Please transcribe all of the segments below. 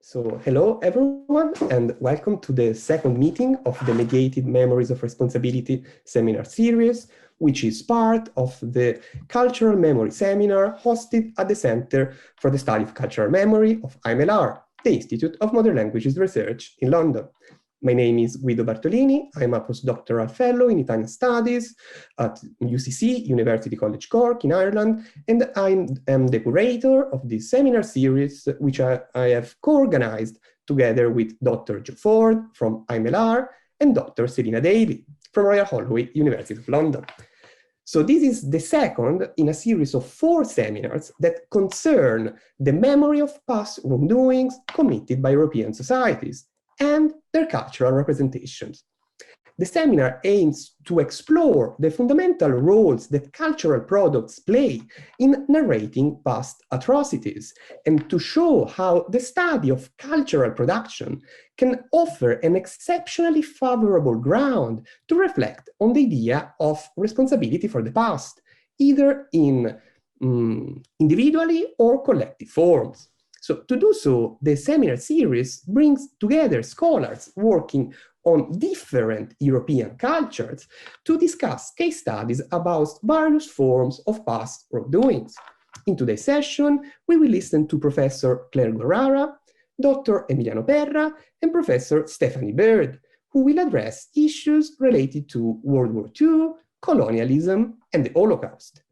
So, hello everyone, and welcome to the second meeting of the Mediated Memories of Responsibility seminar series, which is part of the Cultural Memory Seminar hosted at the Center for the Study of Cultural Memory of IMLR, the Institute of Modern Languages Research in London. My name is Guido Bartolini. I'm a postdoctoral fellow in Italian Studies at UCC, University College Cork in Ireland, and I am the curator of this seminar series, which I have co-organized together with Dr. Joe Ford from IMLR and Dr. Selina Daly from Royal Holloway, University of London. So this is the second in a series of 4 seminars that concern the memory of past wrongdoings committed by European societies and their cultural representations. The seminar aims to explore the fundamental roles that cultural products play in narrating past atrocities and to show how the study of cultural production can offer an exceptionally favorable ground to reflect on the idea of responsibility for the past, either in individually or collective forms. So to do so, the seminar series brings together scholars working on different European cultures to discuss case studies about various forms of past wrongdoings. In today's session, we will listen to Professor Claire Gorara, Dr. Emiliano Perra, and Professor Stephanie Bird, who will address issues related to World War II, colonialism, and the Holocaust.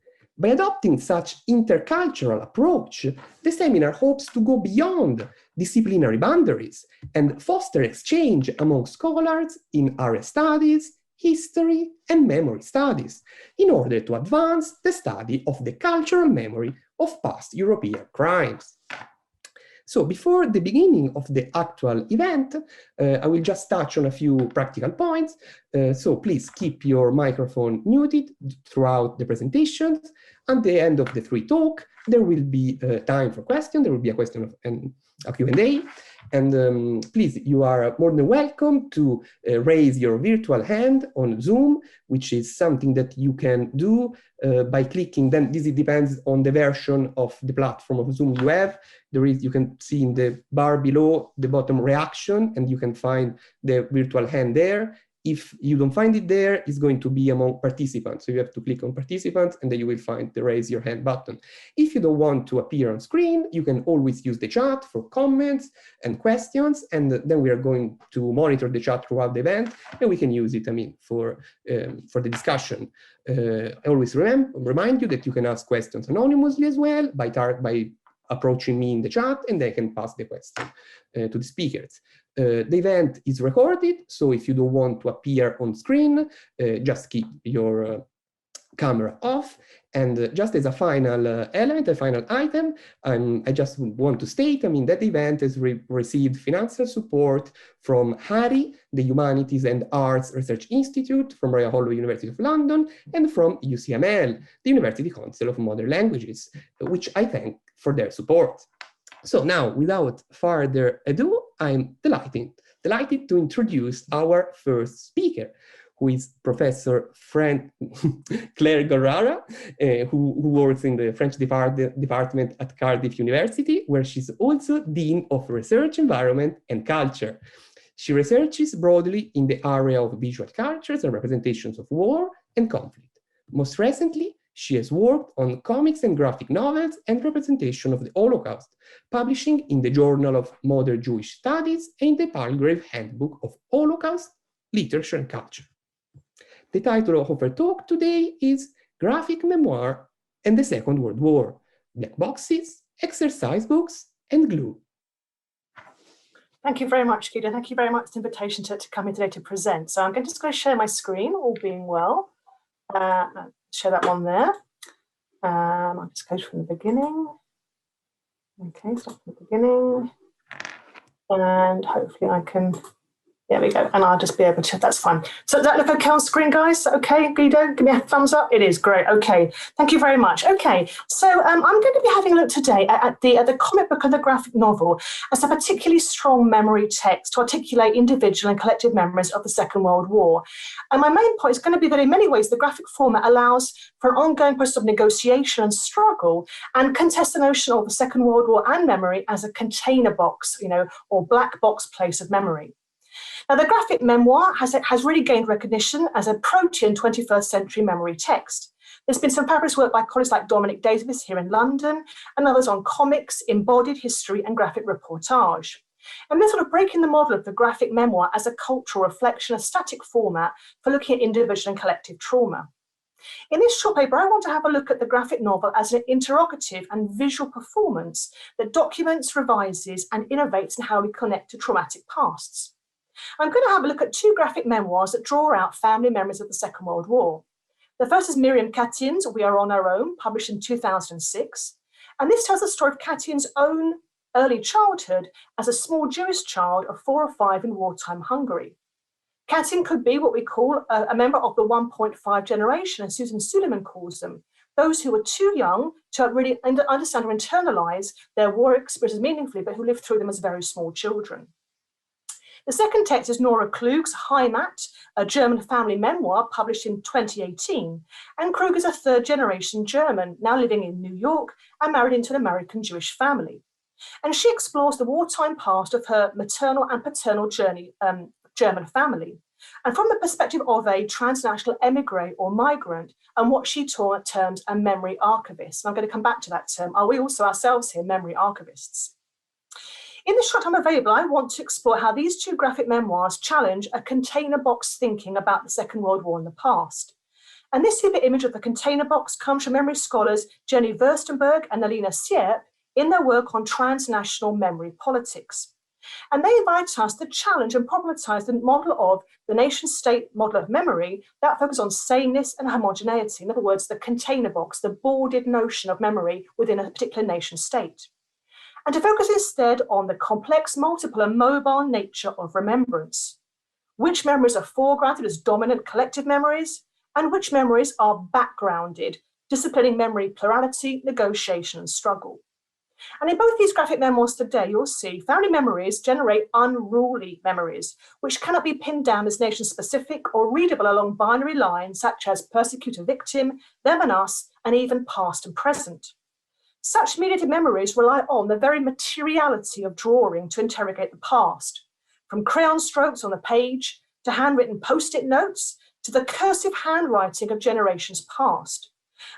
By adopting such intercultural approach, the seminar hopes to go beyond disciplinary boundaries and foster exchange among scholars in area studies, history, and memory studies in order to advance the study of the cultural memory of past European crimes. So before the beginning of the actual event, I will just touch on a few practical points. So please keep your microphone muted throughout the presentations. At the end of the free talk, there will be time for questions. There will be a question and a Q&A. And please, you are more than welcome to raise your virtual hand on Zoom, which is something that you can do by clicking. Then this depends on the version of the platform of Zoom you have. You can see in the bar below the bottom reaction, and you can find the virtual hand there. If you don't find it there, it's going to be among participants. So you have to click on participants, and then you will find the raise your hand button. If you don't want to appear on screen, you can always use the chat for comments and questions, and then we are going to monitor the chat throughout the event, and we can use it, for the discussion. I always remind you that you can ask questions anonymously as well by approaching me in the chat, and I can pass the question to the speakers. The event is recorded, so if you don't want to appear on screen, just keep your camera off. And just as a final element, a final item, I just want to state, that event has received financial support from HARI, the Humanities and Arts Research Institute, from Royal Holloway, University of London, and from UCML, the University Council of Modern Languages, which I thank for their support. So now, without further ado, I'm delighted to introduce our first speaker, who is Professor Claire Gorara, who works in the French department at Cardiff University, where she's also Dean of Research Environment and Culture. She researches broadly in the area of visual cultures and representations of war and conflict. Most recently, she has worked on comics and graphic novels and representation of the Holocaust, publishing in the Journal of Modern Jewish Studies and the Palgrave Handbook of Holocaust, Literature and Culture. The title of her talk today is Graphic Memoir and the Second World War, Black Boxes, Exercise Books, and Glue. Thank you very much, Guido. Thank you very much for the invitation to come in today to present. So I'm just going to share my screen, all being well. Share that one there. I'll just go from the beginning. Okay, start from the beginning. And hopefully I can There we go, and I'll just be able to, that's fine. So does that look okay on screen, guys? Okay, Guido, give me a thumbs up. It is, great, okay. Thank you very much. Okay, so I'm going to be having a look today at the comic book and the graphic novel as a particularly strong memory text to articulate individual and collective memories of the Second World War. And my main point is going to be that in many ways, the graphic format allows for an ongoing process of negotiation and struggle and contests the notion of the Second World War and memory as a container box, or black box place of memory. Now, the graphic memoir has really gained recognition as a protean 21st century memory text. There's been some fabulous work by colleagues like Dominic Davis here in London and others on comics, embodied history and graphic reportage. And they're sort of breaking the model of the graphic memoir as a cultural reflection, a static format for looking at individual and collective trauma. In this short paper, I want to have a look at the graphic novel as an interrogative and visual performance that documents, revises and innovates in how we connect to traumatic pasts. I'm going to have a look at two graphic memoirs that draw out family memories of the Second World War. The first is Miriam Katin's We Are On Our Own, published in 2006. And this tells the story of Katin's own early childhood as a small Jewish child of 4 or 5 in wartime Hungary. Katin could be what we call a member of the 1.5 generation, as Susan Suleiman calls them, those who were too young to really understand or internalize their war experiences meaningfully, but who lived through them as very small children. The second text is Nora Klug's Heimat, a German family memoir published in 2018. And Klug is a third-generation German, now living in New York and married into an American Jewish family. And she explores the wartime past of her maternal and paternal German family, and from the perspective of a transnational emigre or migrant, and what she terms a memory archivist. And I'm going to come back to that term. Are we also ourselves here memory archivists? In the short time available, I want to explore how these two graphic memoirs challenge a container box thinking about the Second World War in the past. And this here image of the container box comes from memory scholars Jenny Verstenberg and Alina Sierp in their work on transnational memory politics. And they invite us to challenge and problematize the model of the nation-state model of memory that focuses on sameness and homogeneity. In other words, the container box, the boarded notion of memory within a particular nation-state. And to focus instead on the complex, multiple and mobile nature of remembrance. Which memories are foregrounded as dominant collective memories, and which memories are backgrounded, disciplining memory plurality, negotiation and struggle. And in both these graphic memoirs today, you'll see family memories generate unruly memories, which cannot be pinned down as nation-specific or readable along binary lines such as persecutor victim, them and us, and even past and present. Such mediated memories rely on the very materiality of drawing to interrogate the past, from crayon strokes on a page to handwritten post-it notes to the cursive handwriting of generations past.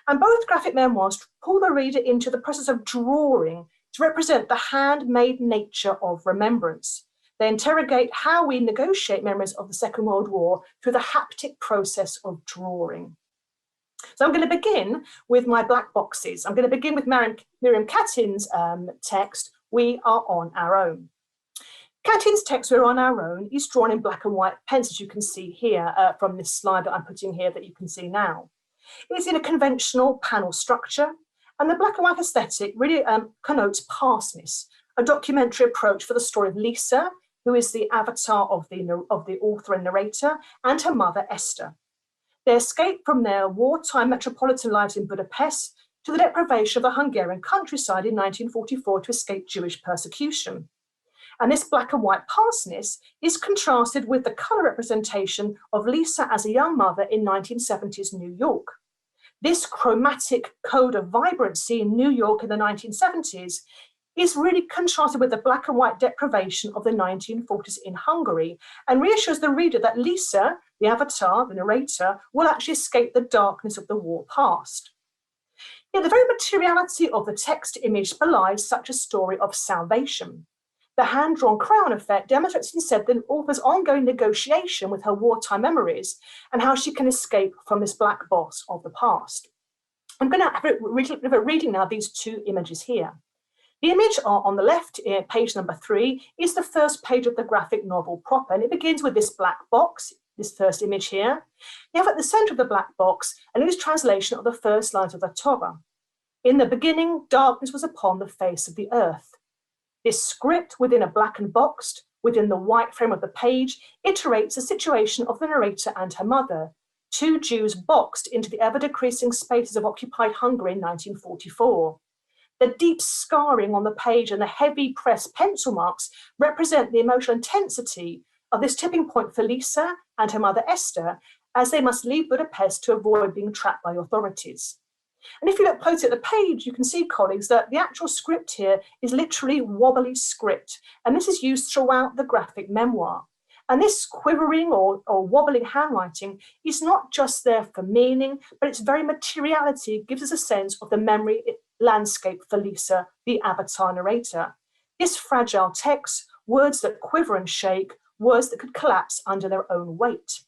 And both graphic memoirs pull the reader into the process of drawing to represent the handmade nature of remembrance. They interrogate how we negotiate memories of the Second World War through the haptic process of drawing. So I'm going to begin with my black boxes. I'm going to begin with Miriam Katin's text, We Are On Our Own. Katin's text, We're On Our Own, is drawn in black and white pens, as you can see here from this slide that I'm putting here that you can see now. It's in a conventional panel structure, and the black and white aesthetic really connotes pastness, a documentary approach for the story of Lisa, who is the avatar of the author and narrator, and her mother, Esther. They escape from their wartime metropolitan lives in Budapest to the deprivation of the Hungarian countryside in 1944 to escape Jewish persecution. And this black and white pastness is contrasted with the colour representation of Lisa as a young mother in 1970s New York. This chromatic code of vibrancy in New York in the 1970s is really contrasted with the black and white deprivation of the 1940s in Hungary, and reassures the reader that Lisa, the avatar, the narrator, will actually escape the darkness of the war past. Yet the very materiality of the text image belies such a story of salvation. The hand-drawn crayon effect demonstrates instead the author's ongoing negotiation with her wartime memories and how she can escape from this black box of the past. I'm going to have a reading now these two images here. The image on the left, page number 3, is the first page of the graphic novel proper, and it begins with this black box, this first image here. You have at the center of the black box a loose translation of the first lines of the Torah. In the beginning, darkness was upon the face of the earth. This script within a blackened box within the white frame of the page, iterates the situation of the narrator and her mother, two Jews boxed into the ever-decreasing spaces of occupied Hungary in 1944. The deep scarring on the page and the heavy pressed pencil marks represent the emotional intensity of this tipping point for Lisa and her mother Esther, as they must leave Budapest to avoid being trapped by authorities. And if you look closely at the page, you can see, colleagues, that the actual script here is literally wobbly script, and this is used throughout the graphic memoir. And this quivering or wobbling handwriting is not just there for meaning, but its very materiality gives us a sense of the memory landscape for Lisa, the avatar narrator. This fragile text, words that quiver and shake, words that could collapse under their own weight.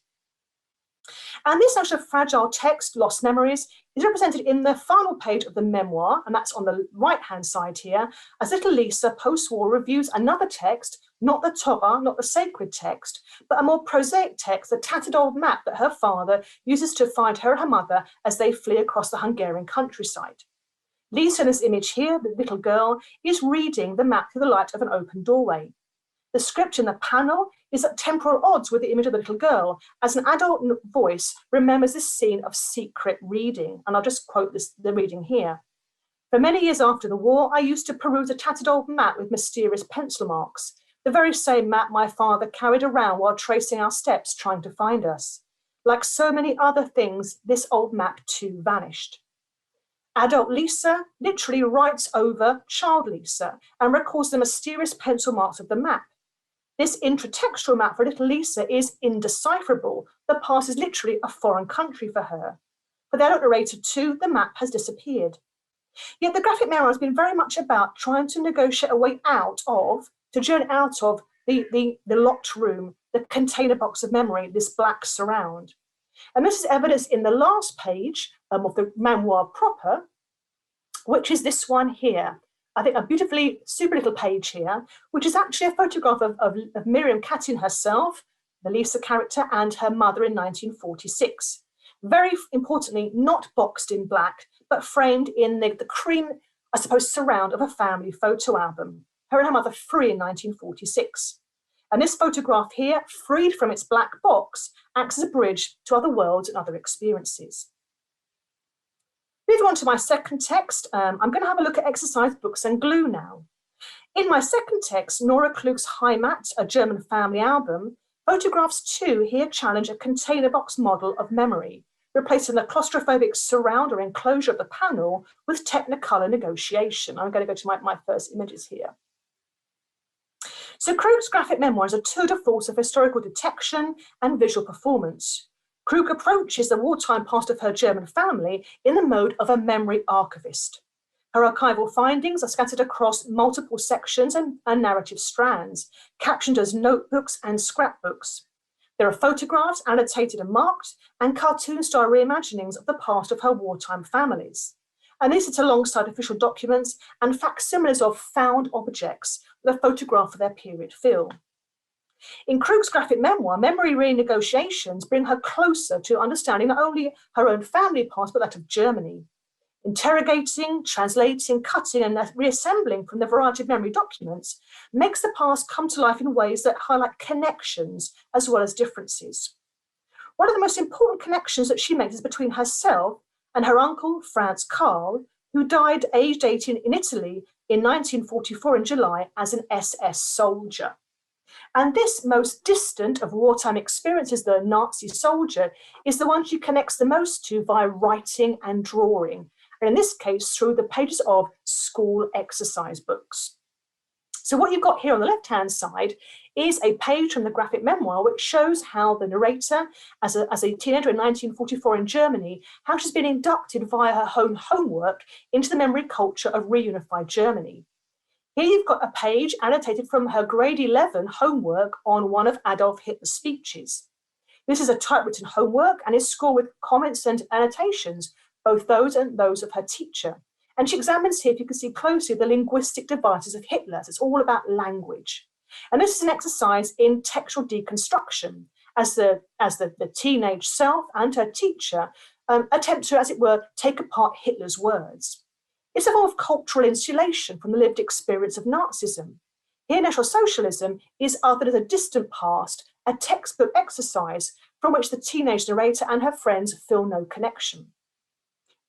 And this notion of fragile text, lost memories, is represented in the final page of the memoir, and that's on the right-hand side here, as little Lisa post-war reviews another text, not the Torah, not the sacred text, but a more prosaic text, the tattered old map that her father uses to find her and her mother as they flee across the Hungarian countryside. Lisa, in this image here, the little girl, is reading the map through the light of an open doorway. The script in the panel is at temporal odds with the image of the little girl, as an adult voice remembers this scene of secret reading. And I'll just quote the reading here. For many years after the war, I used to peruse a tattered old map with mysterious pencil marks, the very same map my father carried around while tracing our steps, trying to find us. Like so many other things, this old map too vanished. Adult Lisa literally writes over child Lisa and recalls the mysterious pencil marks of the map. This intratextual map for little Lisa is indecipherable. The past is literally a foreign country for her. For the adult narrator too, the map has disappeared. Yet the graphic memoir has been very much about trying to negotiate a way to journey out of the locked room, the container box of memory, this black surround. And this is evidenced in the last page of the memoir proper, which is this one here. I think a beautifully super little page here, which is actually a photograph of Miriam Katyn herself, the Lisa character, and her mother in 1946. Very importantly, not boxed in black, but framed in the cream, I suppose, surround of a family photo album. Her and her mother free in 1946. And this photograph here, freed from its black box, acts as a bridge to other worlds and other experiences. Moving on to my second text, I'm going to have a look at exercise books and glue now. In my second text, Nora Klug's Heimat, a German family album, photographs too here challenge a container box model of memory, replacing the claustrophobic surround or enclosure of the panel with technicolor negotiation. I'm going to go to my first images here. So Krug's graphic memoir is a tour de force of historical detection and visual performance. Krug approaches the wartime past of her German family in the mode of a memory archivist. Her archival findings are scattered across multiple sections and narrative strands, captioned as notebooks and scrapbooks. There are photographs, annotated and marked, and cartoon-style reimaginings of the past of her wartime families. And these sit alongside official documents and facsimiles of found objects with a photograph of their period feel. In Krug's graphic memoir, memory renegotiations bring her closer to understanding not only her own family past, but that of Germany. Interrogating, translating, cutting, and reassembling from the variety of memory documents makes the past come to life in ways that highlight connections as well as differences. One of the most important connections that she makes is between herself and her uncle, Franz Karl, who died aged 18 in Italy in 1944 in July as an SS soldier. And this most distant of wartime experiences, the Nazi soldier, is the one she connects the most to via writing and drawing, and in this case, through the pages of school exercise books. So what you've got here on the left-hand side is a page from the graphic memoir which shows how the narrator, as a teenager in 1944 in Germany, how she's been inducted via her own homework into the memory culture of reunified Germany. Here you've got a page annotated from her grade 11 homework on one of Adolf Hitler's speeches. This is a typewritten homework and is scored with comments and annotations, both those and those of her teacher. And she examines here, if you can see closely, the linguistic devices of Hitler. So it's all about language. And this is an exercise in textual deconstruction, as the teenage self and her teacher attempt to, as it were, take apart Hitler's words. It's a form of cultural insulation from the lived experience of Nazism. Here, National Socialism is othered as a distant past, a textbook exercise from which the teenage narrator and her friends feel no connection.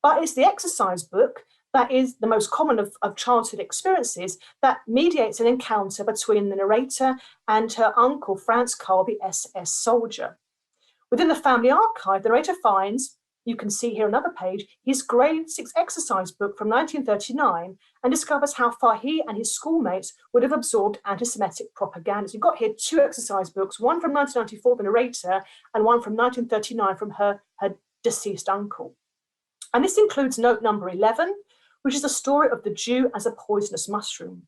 But it's the exercise book that is the most common of childhood experiences that mediates an encounter between the narrator and her uncle, Franz Karl, the SS soldier. Within the family archive, the narrator finds, you can see here another page, his grade 6 exercise book from 1939 and discovers how far he and his schoolmates would have absorbed anti-Semitic propaganda. So you've got here 2 exercise books, one from 1994, the narrator, and one from 1939 from her deceased uncle. And this includes note number 11, which is the story of the Jew as a poisonous mushroom.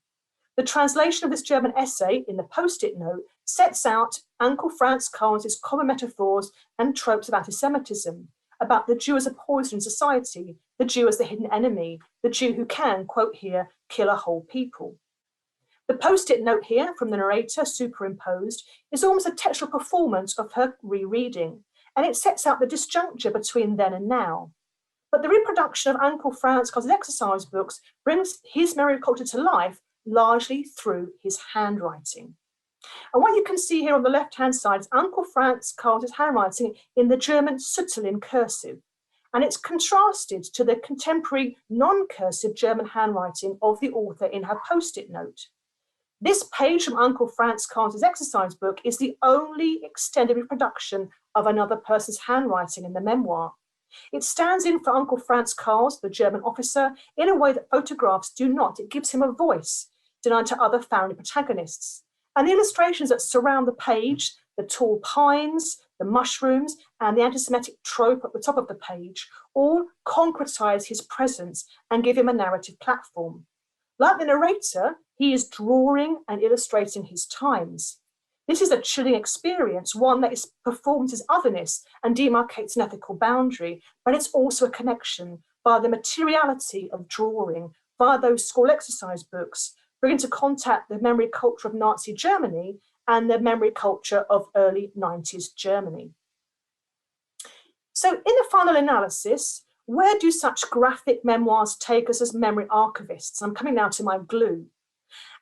The translation of this German essay in the post-it note sets out Uncle Franz Karl's common metaphors and tropes of anti-Semitism, about the Jew as a poison in society, the Jew as the hidden enemy, the Jew who can, quote here, kill a whole people. The post-it note here from the narrator, superimposed, is almost a textual performance of her rereading, and it sets out the disjuncture between then and now. But the reproduction of Uncle Franz Karl's exercise books brings his memory culture to life largely through his handwriting. And what you can see here on the left-hand side is Uncle Franz Karl's handwriting in the German Suttelen cursive. And it's contrasted to the contemporary non-cursive German handwriting of the author in her post-it note. This page from Uncle Franz Karl's exercise book is the only extended reproduction of another person's handwriting in the memoir. It stands in for Uncle Franz Karl, the German officer, in a way that photographs do not. It gives him a voice, denied to other family protagonists. And the illustrations that surround the page, the tall pines, the mushrooms, and the anti-Semitic trope at the top of the page, all concretize his presence and give him a narrative platform. Like the narrator, he is drawing and illustrating his times. This is a chilling experience, one that performs as otherness and demarcates an ethical boundary, but it's also a connection via the materiality of drawing, via those school exercise books, bring into contact the memory culture of Nazi Germany and the memory culture of early 90s Germany. So in the final analysis, where do such graphic memoirs take us as memory archivists? I'm coming now to my glue.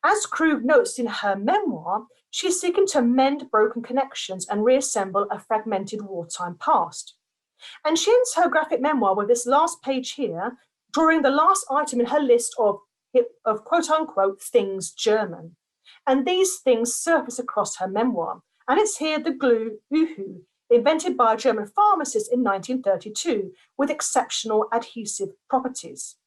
As Krug notes in her memoir, she's seeking to mend broken connections and reassemble a fragmented wartime past. And she ends her graphic memoir with this last page here, drawing the last item in her list of quote unquote things German. And these things surface across her memoir. And it's here the glue Uhu, invented by a German pharmacist in 1932 with exceptional adhesive properties.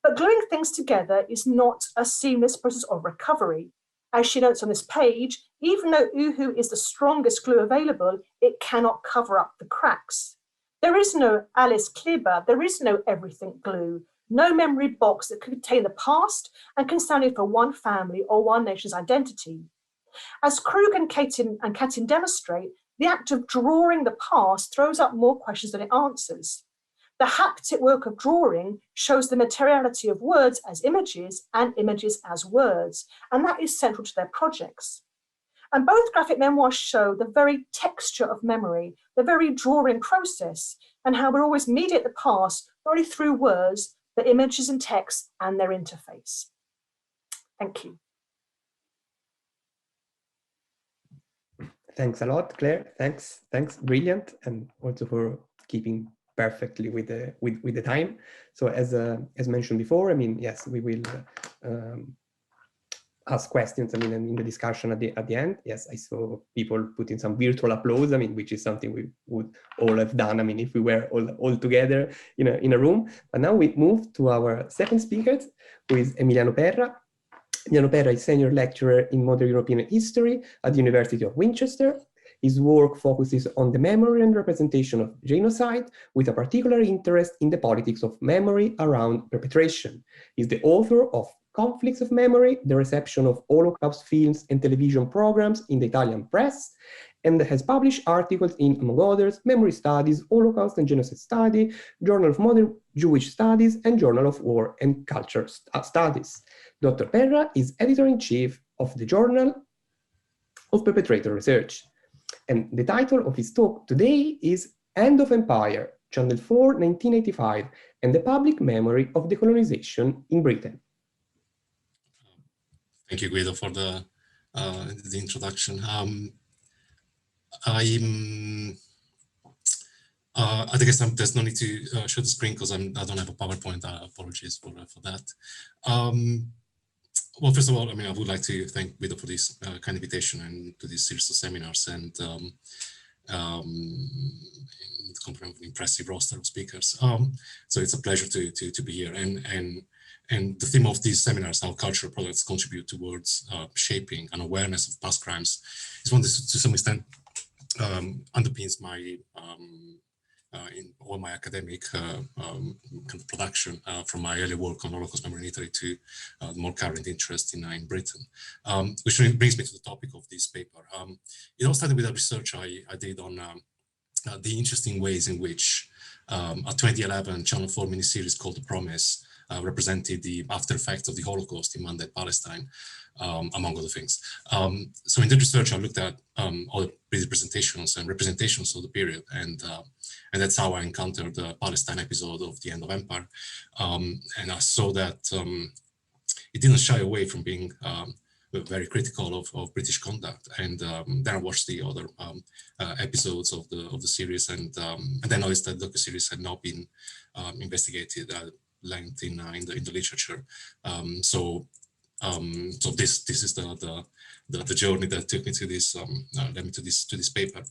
But gluing things together is not a seamless process of recovery. As she notes on this page, even though Uhu is the strongest glue available, it cannot cover up the cracks. There is no Alice Kleber, there is no everything glue, no memory box that can contain the past and can stand in for one family or one nation's identity. As Krug and Katin demonstrate, the act of drawing the past throws up more questions than it answers. The haptic work of drawing shows the materiality of words as images and images as words, and that is central to their projects. And both graphic memoirs show the very texture of memory, the very drawing process, and how we always mediate the past not only through words, but images and text and their interface. Thank you. Thanks a lot, Claire. Thanks, brilliant, and also for keeping perfectly with the time. So as mentioned before, I mean, yes, we will ask questions. I mean, in the discussion at the end. Yes, I saw people putting some virtual applause. I mean, which is something we would all have done. I mean, if we were all together in a room. But now we move to our second speaker, who is Emiliano Perra. Emiliano Perra is senior lecturer in modern European history at the University of Winchester. His work focuses on the memory and representation of genocide, with a particular interest in the politics of memory around perpetration. He's the author of Conflicts of Memory, the reception of Holocaust films and television programs in the Italian press, and has published articles in, among others, Memory Studies, Holocaust and Genocide Study, Journal of Modern Jewish Studies, and Journal of War and Culture Studies. Dr. Perra is editor-in-chief of the Journal of Perpetrator Research. And the title of his talk today is End of Empire, Channel 4, 1985, and the Public Memory of Decolonization in Britain. Thank you, Guido, for the introduction. I guess there's no need to show the screen because I don't have a PowerPoint. Apologies for that. Well, first of all, I mean, I would like to thank Guido for this kind invitation and to this series of seminars and the impressive roster of speakers. So it's a pleasure to be here. And the theme of these seminars, how cultural products contribute towards shaping an awareness of past crimes, is one that to some extent underpins my in all my academic kind of production from my early work on Holocaust memory in Italy to the more current interest in Britain, which brings me to the topic of this paper. It all started with a research I did on the interesting ways in which a 2011 Channel 4 miniseries called The Promise represented the after effects of the Holocaust in Mandate, Palestine, among other things. So in the research, I looked at all the presentations and representations of the period, and that's how I encountered the Palestine episode of The End of Empire. And I saw that it didn't shy away from being very critical of British conduct. And then I watched the other episodes of the series, and then I noticed that the series had not been investigated at length in the literature. So this is the journey that took me to this led me to this paper.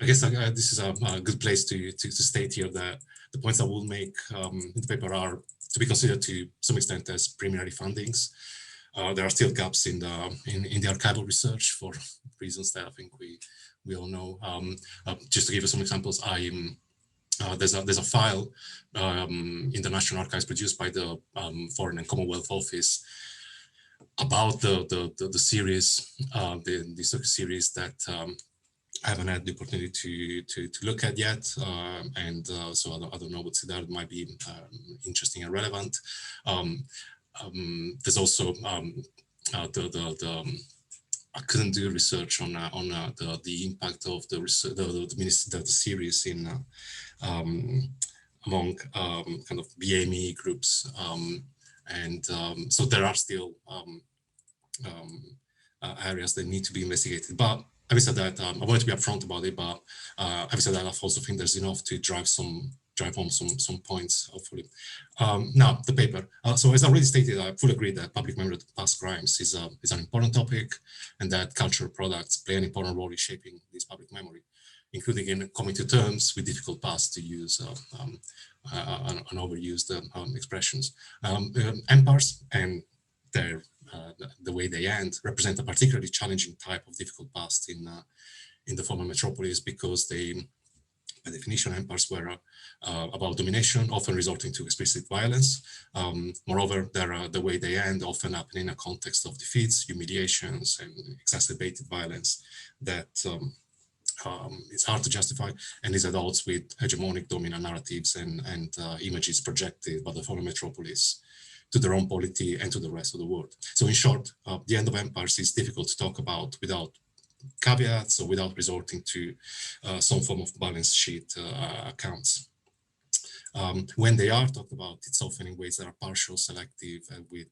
I guess this is a good place to state here that the points I will make in the paper are to be considered to some extent as preliminary findings. There are still gaps in the archival research for reasons that I think we all know. Just to give you some examples, there's a file in the National Archives produced by the Foreign and Commonwealth Office about the series, the series that I haven't had the opportunity to look at yet, so I don't know what's there. It might be interesting and relevant. There's also I couldn't do research on the impact of the series in among kind of BME groups, so there are still areas that need to be investigated. But having said that, I wanted to be upfront about it. But having said that, I also think there's enough to drive home some points, hopefully. Now, the paper. So as I already stated, I fully agree that public memory of past crimes is an important topic, and that cultural products play an important role in shaping this public memory, including in coming to terms with difficult past, to use an overused expressions. Empires and the way they end represent a particularly challenging type of difficult past in the former metropolis, because they, by definition, empires were about domination, often resorting to explicit violence. Moreover, the way they end often happen in a context of defeats, humiliations, and exacerbated violence that it's hard to justify, and is at odds with hegemonic dominant narratives and images projected by the former metropolis to their own polity and to the rest of the world. So in short, the end of empires is difficult to talk about without caveats or without resorting to some form of balance sheet accounts. When they are talked about, it's often in ways that are partial, selective, and with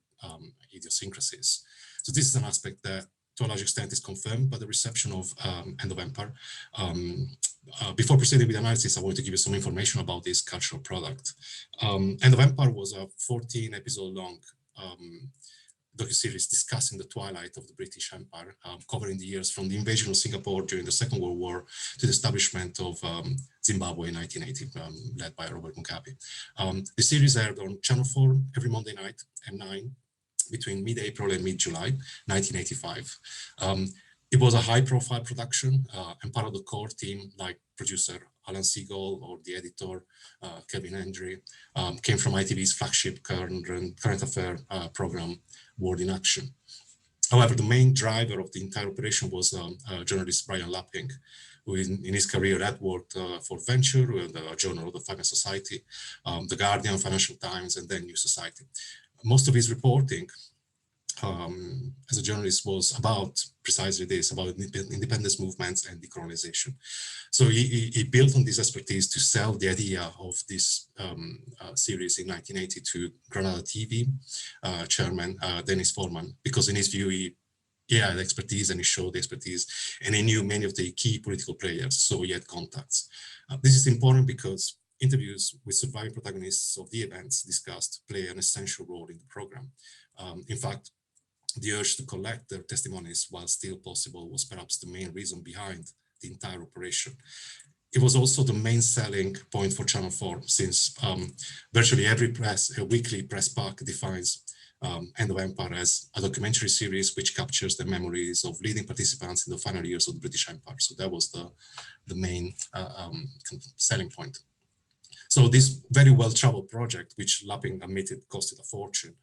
idiosyncrasies. So this is an aspect that to a large extent is confirmed by the reception of End of Empire. Before proceeding with the analysis, I want to give you some information about this cultural product. End of Empire was a 14-episode long docuseries discussing the twilight of the British Empire, covering the years from the invasion of Singapore during the Second World War to the establishment of Zimbabwe in 1980, led by Robert Mugabe. The series aired on Channel 4 every Monday night at 9, between mid-April and mid-July 1985. It was a high-profile production, and part of the core team, like producer Alan Siegel or the editor Kevin Hendry, came from ITV's flagship current affair program, World in Action. However, the main driver of the entire operation was journalist Brian Lapping, who in his career had worked for Venture, the journal of the Finance Society, The Guardian, Financial Times, and then New Society. Most of his reporting as a journalist was about precisely this, about independence movements and decolonization. So he built on this expertise to sell the idea of this series in 1980 to Granada TV chairman, Dennis Foreman, because in his view, he had expertise and he showed the expertise, and he knew many of the key political players, so he had contacts. This is important because interviews with surviving protagonists of the events discussed play an essential role in the program. In fact, the urge to collect their testimonies while still possible was perhaps the main reason behind the entire operation. It was also the main selling point for Channel 4, since virtually every weekly press pack defines End of Empire as a documentary series which captures the memories of leading participants in the final years of the British Empire. So that was the main selling point. So this very well-traveled project, which Lapping admitted costed a fortune,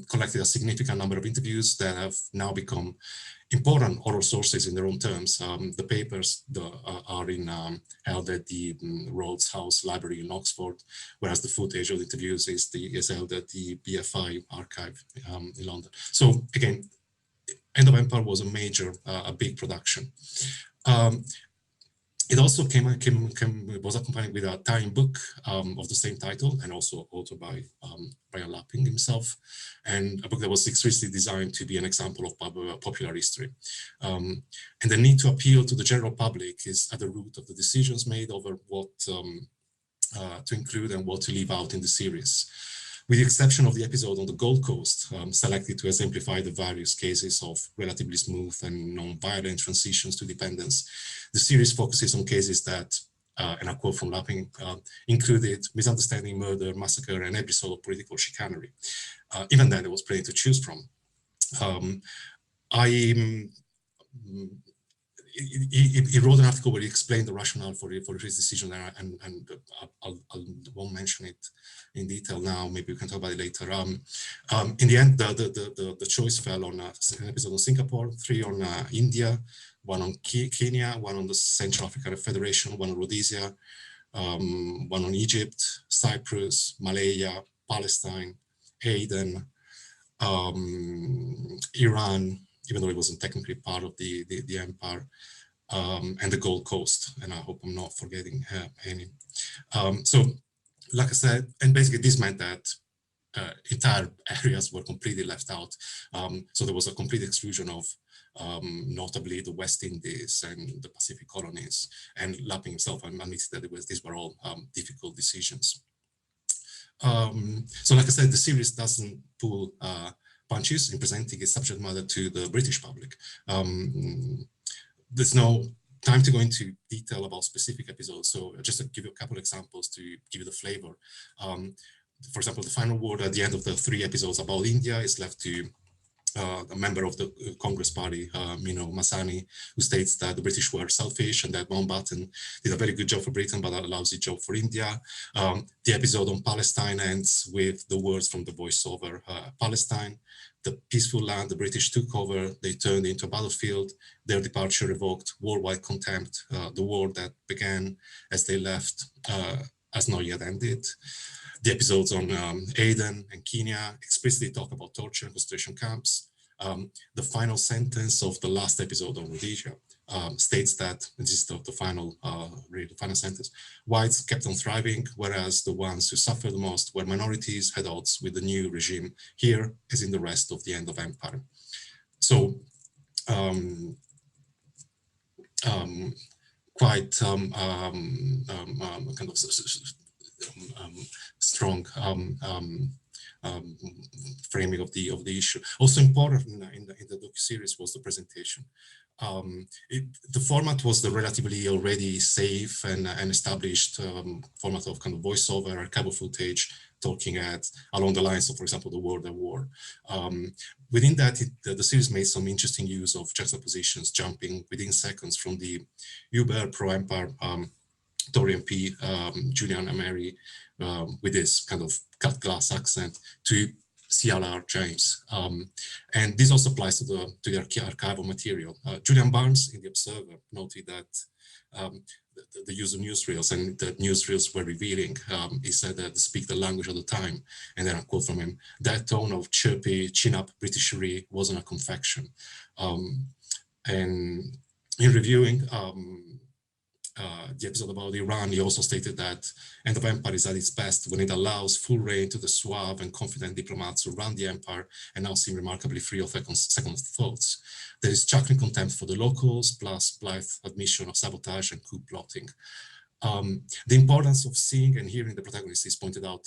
collected a significant number of interviews that have now become important oral sources in their own terms. The papers are held at the Rhodes House Library in Oxford, whereas the footage of the interviews is held at the BFI archive in London. So again, End of Empire was a big production. It also was accompanied with a tie-in book of the same title, and also authored by Brian Lapping himself, and a book that was explicitly designed to be an example of popular history. And the need to appeal to the general public is at the root of the decisions made over what to include and what to leave out in the series. With the exception of the episode on the Gold Coast, selected to exemplify the various cases of relatively smooth and non-violent transitions to independence, the series focuses on cases that, and I quote from Lapping, included misunderstanding, murder, massacre, and episode of political chicanery. Even then, there was plenty to choose from. He wrote an article where he explained the rationale for his decision, and I won't mention it in detail now. Maybe we can talk about it later. In the end, the choice fell on an episode on Singapore, 3 on India, 1 on Kenya, 1 on the Central African Federation, 1 on Rhodesia, 1 on Egypt, Cyprus, Malaya, Palestine, Aden, Iran, even though it wasn't technically part of the empire, and the Gold Coast. And I hope I'm not forgetting any. So, like I said, and basically this meant that entire areas were completely left out. So there was a complete exclusion of notably the West Indies and the Pacific colonies. And Lapping himself admitted that these were all difficult decisions. So like I said, the series doesn't pull punches in presenting its subject matter to the British public. There's no time to go into detail about specific episodes, so just to give you a couple examples to give you the flavor. For example, the final word at the end of the 3 episodes about India is left to a member of the Congress Party, Mino Masani, who states that the British were selfish and that Mountbatten did a very good job for Britain, but a lousy job for India. The episode on Palestine ends with the words from the voiceover, Palestine, the peaceful land the British took over, they turned into a battlefield, their departure evoked worldwide contempt, the war that began as they left has not yet ended. The episodes on Aden and Kenya explicitly talk about torture and concentration camps. The final sentence of the last episode on Rhodesia states that, this is the final sentence, whites kept on thriving, whereas the ones who suffered the most were minorities, at odds with the new regime here, as in the rest of the End of Empire. So, quite kind of strong framing of the issue. Also important in the docu-series was the presentation. The format was the relatively already safe and established format of kind of voiceover, archival footage, talking along the lines of, for example, the World at War. Within that, the series made some interesting use of juxtapositions, jumping within seconds from the uber pro-empire Tory MP, Julian Emery, with this kind of cut glass accent, to CLR James. And this also applies to the archival material. Julian Barnes in The Observer noted that the use of newsreels, and that newsreels were revealing. He said that they speak the language of the time, and then I quote from him: "That tone of chirpy, chin-up Britishery wasn't a confection." And in reviewing the episode about Iran, he also stated that End of Empire is at its best when it allows full reign to the suave and confident diplomats who run the empire and now seem remarkably free of second thoughts. There is chuckling contempt for the locals, plus blithe admission of sabotage and coup plotting. The importance of seeing and hearing the protagonists is pointed out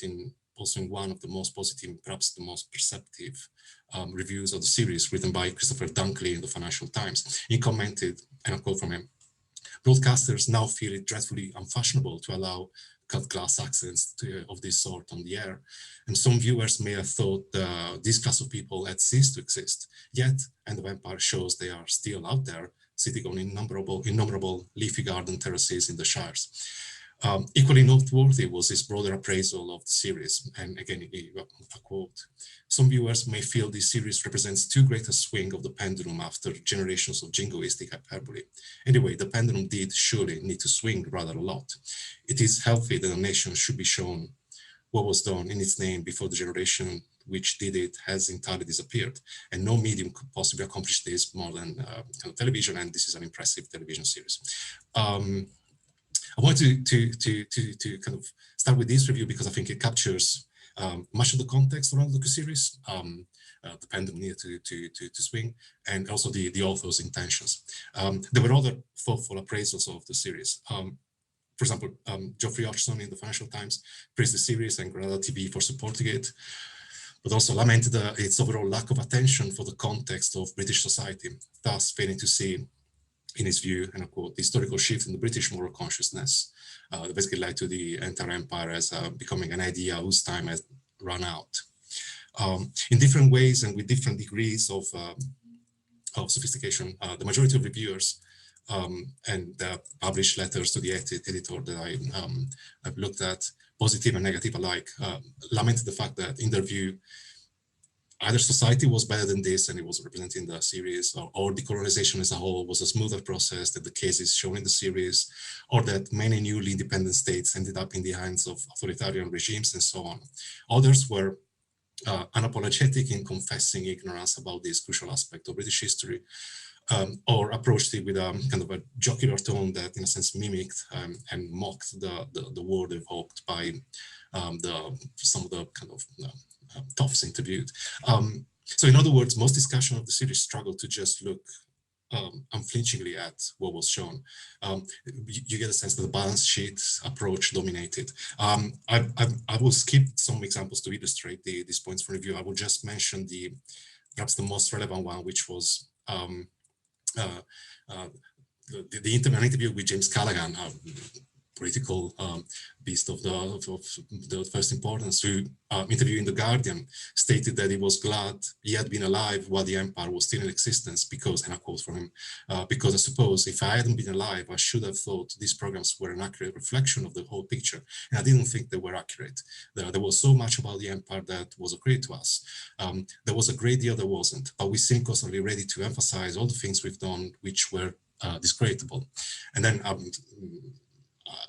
also in one of the most positive, perhaps the most perceptive reviews of the series, written by Christopher Dunkley in the Financial Times. He commented, and I quote from him: "Broadcasters now feel it dreadfully unfashionable to allow cut-glass accents of this sort on the air, and some viewers may have thought this class of people had ceased to exist. Yet, End of Empire shows they are still out there, sitting on innumerable leafy garden terraces in the Shires." Equally noteworthy was his broader appraisal of the series, and again, a quote: "Some viewers may feel this series represents too great a swing of the pendulum after generations of jingoistic hyperbole. Anyway, the pendulum did surely need to swing rather a lot. It is healthy that a nation should be shown what was done in its name before the generation which did it has entirely disappeared, and no medium could possibly accomplish this more than television, and this is an impressive television series." I want to kind of start with this review because I think it captures much of the context around the series, the pendulum needed to swing, and also the author's intentions. There were other thoughtful appraisals of the series. For example, Geoffrey Hodgson in the Financial Times praised the series and Granada TV for supporting it, but also lamented its overall lack of attention for the context of British society, thus failing to see, in his view, and I quote, "the historical shift in the British moral consciousness that basically led to the entire empire as becoming an idea whose time had run out." In different ways and with different degrees of sophistication, the majority of reviewers and published letters to the editor that I've looked at, positive and negative alike, lamented the fact that, in their view, either society was better than this and it was represented in the series, or decolonization as a whole was a smoother process than the cases shown in the series, or that many newly independent states ended up in the hands of authoritarian regimes and so on. Others were unapologetic in confessing ignorance about this crucial aspect of British history, or approached it with a kind of a jocular tone that in a sense mimicked and mocked the word evoked by some of the kind of toughs interviewed. So in other words, most discussion of the series struggled to just look unflinchingly at what was shown. You get a sense that the balance sheet approach dominated. I will skip some examples to illustrate these points for review. I will just mention perhaps the most relevant one, which was the interview with James Callaghan, political beast of the first importance, who interviewing The Guardian stated that he was glad he had been alive while the empire was still in existence because, and I quote from him, "because I suppose if I hadn't been alive, I should have thought these programs were an accurate reflection of the whole picture. And I didn't think they were accurate. There was so much about the empire that was a credit to us. There was a great deal that wasn't, but we seem constantly ready to emphasize all the things we've done which were discreditable." And then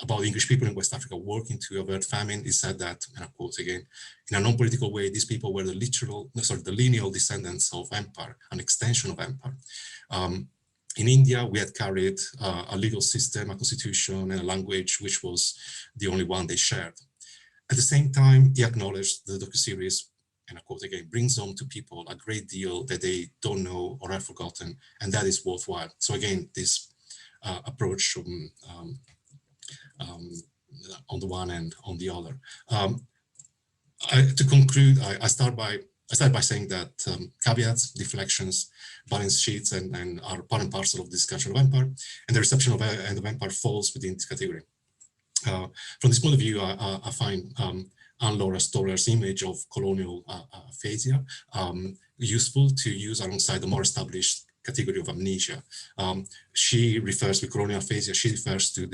about English people in West Africa working to avert famine, he said that, and I quote again, "in a non-political way, these people were the lineal descendants of empire, an extension of empire. In India, we had carried a legal system, a constitution, and a language which was the only one they shared." At the same time, he acknowledged the docuseries, and I quote again, "brings home to people a great deal that they don't know or have forgotten, and that is worthwhile." So again, this approach on the one and on the other. To conclude, I start by saying that caveats, deflections, balance sheets, and are part and parcel of the discussion of empire, and the reception of End of Empire falls within this category. From this point of view, I find Anne-Laura Stoller's image of colonial aphasia useful to use alongside the more established category of amnesia. She refers to colonial aphasia, she refers to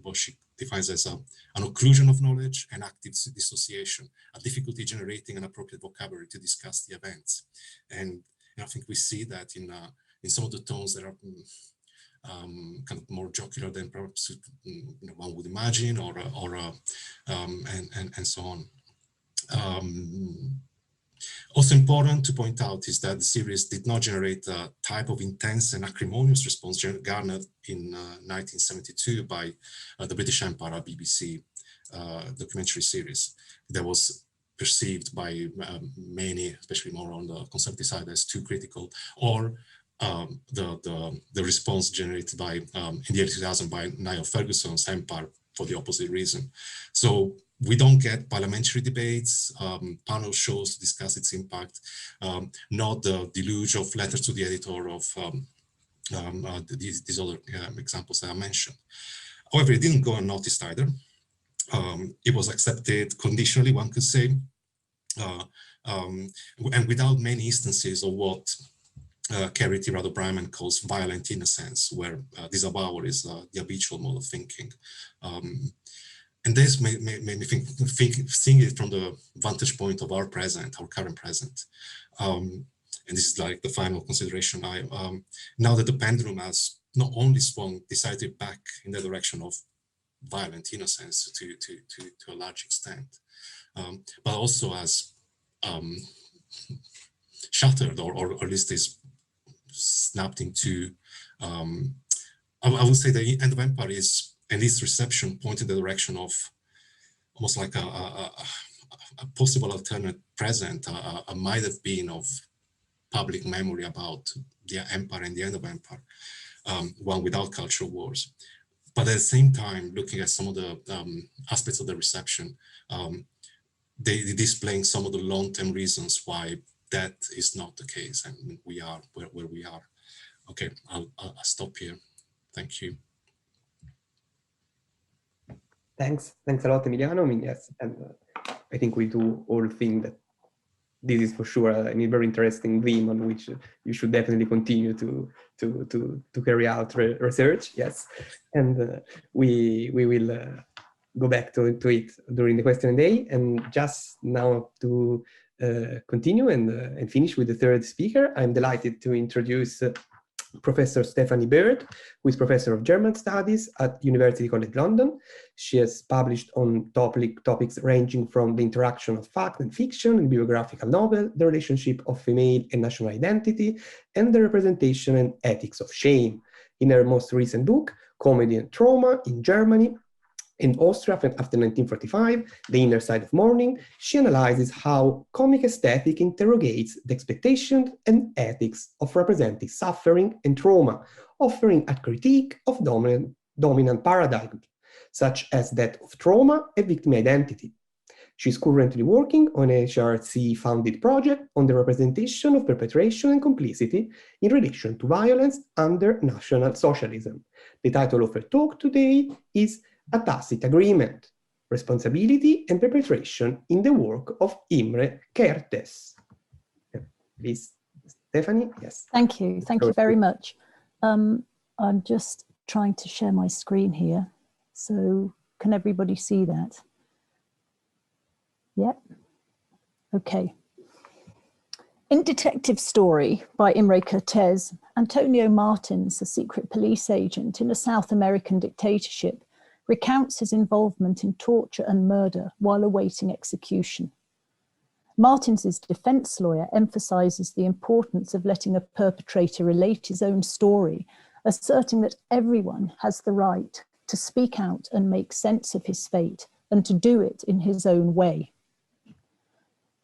what she defines as an occlusion of knowledge and active dissociation, a difficulty generating an appropriate vocabulary to discuss the events. And I think we see that in some of the tones that are kind of more jocular than perhaps one would imagine, and so on. Also important to point out is that the series did not generate a type of intense and acrimonious response garnered in 1972 by the British Empire BBC documentary series that was perceived by many, especially more on the conservative side, as too critical, or the response generated by in the early 2000s by Niall Ferguson's Empire for the opposite reason. So we don't get parliamentary debates, panel shows to discuss its impact, not the deluge of letters to the editor of these other examples that I mentioned. However, it didn't go unnoticed either. It was accepted conditionally, one could say, and without many instances of what Kerry T. O'Brien calls violent innocence, where disavowal is the habitual mode of thinking. And this made me think seeing it from the vantage point of our current present. And this is like the final consideration. Now that the pendulum has not only swung decidedly back in the direction of violent innocence to a large extent, but also has shattered or at least is snapped into, I would say the end of Empire is, and its reception point in the direction of almost like a possible alternate present, a might have been of public memory about the Empire and the end of Empire, one without cultural wars. But at the same time, looking at some of the aspects of the reception, they displaying some of the long-term reasons why that is not the case, and we are where we are. Okay, I'll stop here. Thank you. Thanks a lot, Emiliano. I mean, yes, and I think we do all think that this is for sure a very interesting theme on which you should definitely continue to carry out research. Yes, and we will go back to it during the question and day. And just now to continue and finish with the third speaker, I'm delighted to introduce Professor Stephanie Bird, who is Professor of German Studies at University College London. She has published on topics ranging from the interaction of fact and fiction in biographical novel, the relationship of female and national identity, and the representation and ethics of shame. In her most recent book, Comedy and Trauma in Germany and Austria after 1945, The Inner Side of Mourning, she analyzes how comic aesthetic interrogates the expectations and ethics of representing suffering and trauma, offering a critique of dominant paradigms, such as that of trauma and victim identity. She's currently working on a HRC-funded project on the representation of perpetration and complicity in relation to violence under National Socialism. The title of her talk today is A Tacit Agreement, Responsibility and Perpetration in the Work of Imre Kertész. Please, Stephanie, yes. Thank you very much. I'm just trying to share my screen here. So can everybody see that? Yeah, okay. In Detective Story by Imre Kertész, Antonio Martins, a secret police agent in a South American dictatorship, recounts his involvement in torture and murder while awaiting execution. Martins's defense lawyer emphasizes the importance of letting a perpetrator relate his own story, asserting that everyone has the right to speak out and make sense of his fate, and to do it in his own way.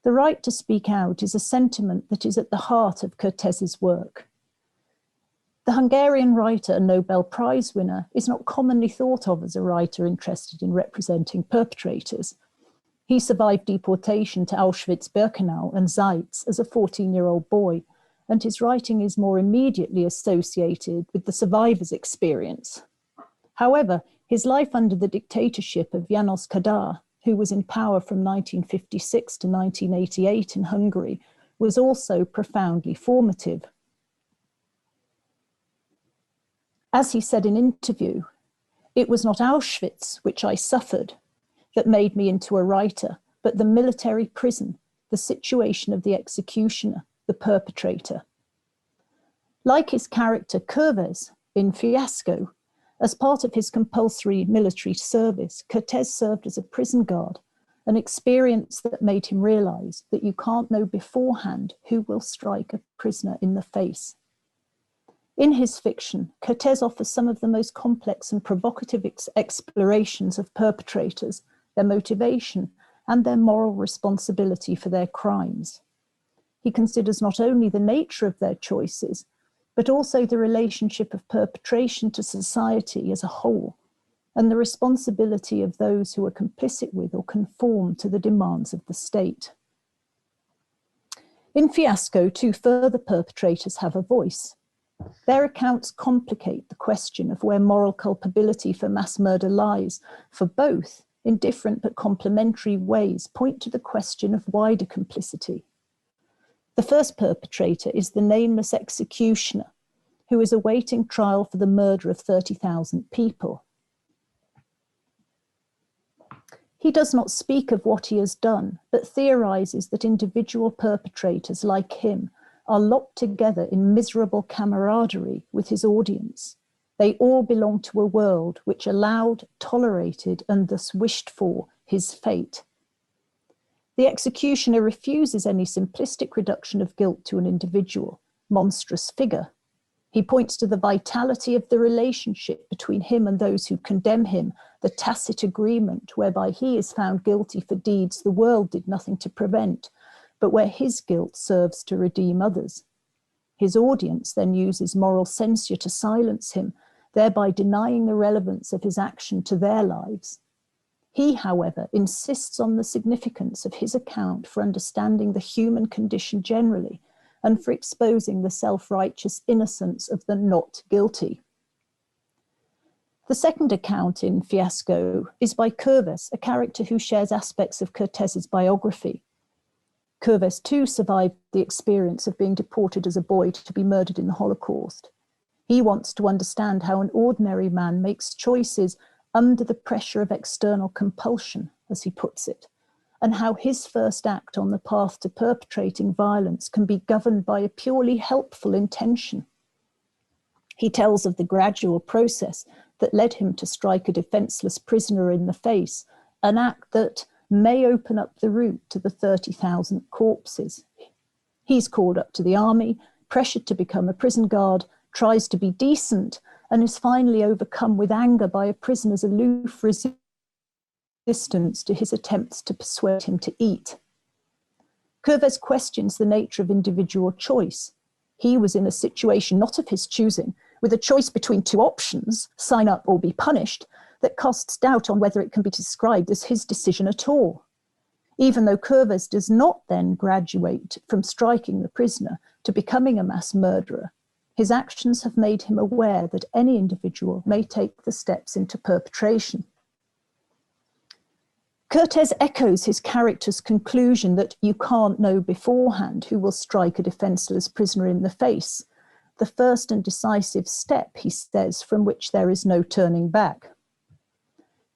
The right to speak out is a sentiment that is at the heart of Kertész's work. The Hungarian writer and Nobel Prize winner is not commonly thought of as a writer interested in representing perpetrators. He survived deportation to Auschwitz-Birkenau and Zeitz as a 14-year-old boy, and his writing is more immediately associated with the survivor's experience. However, his life under the dictatorship of János Kadar, who was in power from 1956 to 1988 in Hungary, was also profoundly formative. As he said in an interview, "It was not Auschwitz, which I suffered, that made me into a writer, but the military prison, the situation of the executioner, the perpetrator." Like his character Kertész, in Fiasco. As part of his compulsory military service, Cortés served as a prison guard, an experience that made him realize that you can't know beforehand who will strike a prisoner in the face. In his fiction, Cortés offers some of the most complex and provocative explorations of perpetrators, their motivation, and their moral responsibility for their crimes. He considers not only the nature of their choices, but also the relationship of perpetration to society as a whole, and the responsibility of those who are complicit with or conform to the demands of the state. In Fiasco, two further perpetrators have a voice. Their accounts complicate the question of where moral culpability for mass murder lies, for both, in different but complementary ways, point to the question of wider complicity. The first perpetrator is the nameless executioner, who is awaiting trial for the murder of 30,000 people. He does not speak of what he has done, but theorizes that individual perpetrators like him are locked together in miserable camaraderie with his audience. They all belong to a world which allowed, tolerated, and thus wished for his fate. The executioner refuses any simplistic reduction of guilt to an individual, monstrous figure. He points to the vitality of the relationship between him and those who condemn him, the tacit agreement whereby he is found guilty for deeds the world did nothing to prevent, but where his guilt serves to redeem others. His audience then uses moral censure to silence him, thereby denying the relevance of his action to their lives. He, however, insists on the significance of his account for understanding the human condition generally, and for exposing the self-righteous innocence of the not guilty. The second account in Fiasco is by Curves, a character who shares aspects of Cortés's biography. Curves too survived the experience of being deported as a boy to be murdered in the Holocaust. He wants to understand how an ordinary man makes choices under the pressure of external compulsion, as he puts it, and how his first act on the path to perpetrating violence can be governed by a purely helpful intention. He tells of the gradual process that led him to strike a defenseless prisoner in the face, an act that may open up the route to the 30,000 corpses. He's called up to the army, pressured to become a prison guard, tries to be decent, and is finally overcome with anger by a prisoner's aloof resistance to his attempts to persuade him to eat. Curves questions the nature of individual choice. He was in a situation not of his choosing, with a choice between two options, sign up or be punished, that casts doubt on whether it can be described as his decision at all. Even though Curves does not then graduate from striking the prisoner to becoming a mass murderer, his actions have made him aware that any individual may take the steps into perpetration. Cortés echoes his character's conclusion that you can't know beforehand who will strike a defenseless prisoner in the face, the first and decisive step, he says, from which there is no turning back.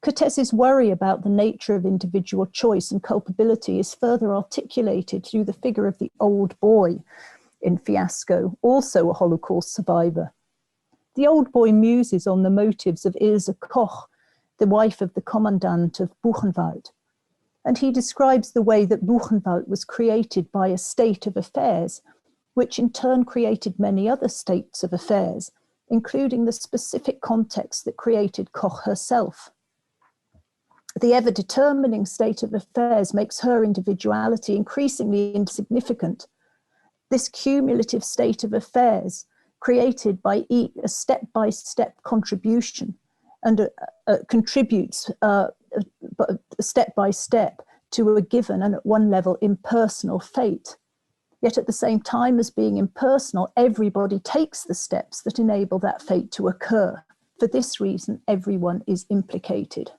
Cortés's worry about the nature of individual choice and culpability is further articulated through the figure of the old boy in Fiasco, also a Holocaust survivor. The old boy muses on the motives of Ilse Koch, the wife of the commandant of Buchenwald, and he describes the way that Buchenwald was created by a state of affairs, which in turn created many other states of affairs, including the specific context that created Koch herself. The ever-determining state of affairs makes her individuality increasingly insignificant. This cumulative state of affairs, created by a step-by-step contribution, and contributes step by step to a given and at one level impersonal fate. Yet at the same time as being impersonal, everybody takes the steps that enable that fate to occur. For this reason, everyone is implicated.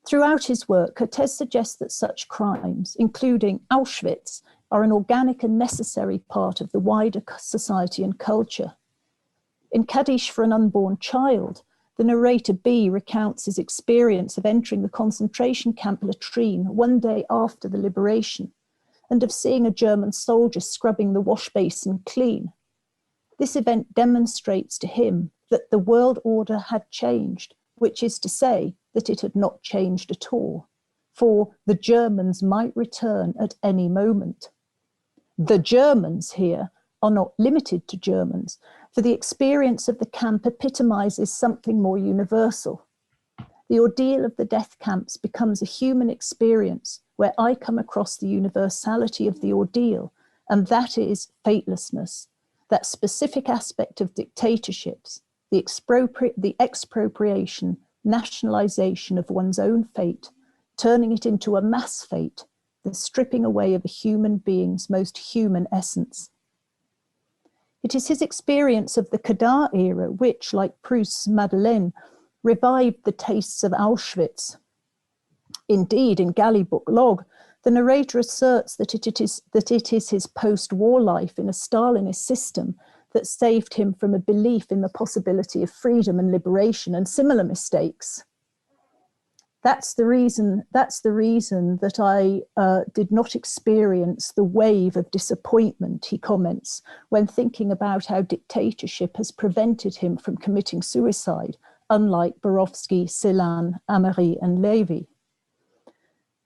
Throughout his work, Cortés suggests that such crimes, including Auschwitz, are an organic and necessary part of the wider society and culture. In Kaddish for an Unborn Child, the narrator B recounts his experience of entering the concentration camp latrine one day after the liberation, and of seeing a German soldier scrubbing the wash basin clean. This event demonstrates to him that the world order had changed, which is to say that it had not changed at all, for the Germans might return at any moment. The Germans here are not limited to Germans, for the experience of the camp epitomizes something more universal. The ordeal of the death camps becomes a human experience where I come across the universality of the ordeal, and that is fatelessness, that specific aspect of dictatorships, the expropriation, nationalization of one's own fate, turning it into a mass fate, the stripping away of a human being's most human essence. It is his experience of the Kadar era which, like Proust's Madeleine, revived the tastes of Auschwitz. Indeed, in Galley Book Log, the narrator asserts that it is his post-war life in a Stalinist system that saved him from a belief in the possibility of freedom and liberation and similar mistakes. That's the reason that I did not experience the wave of disappointment, he comments, when thinking about how dictatorship has prevented him from committing suicide, unlike Borowski, Celan, Amery, and Levy.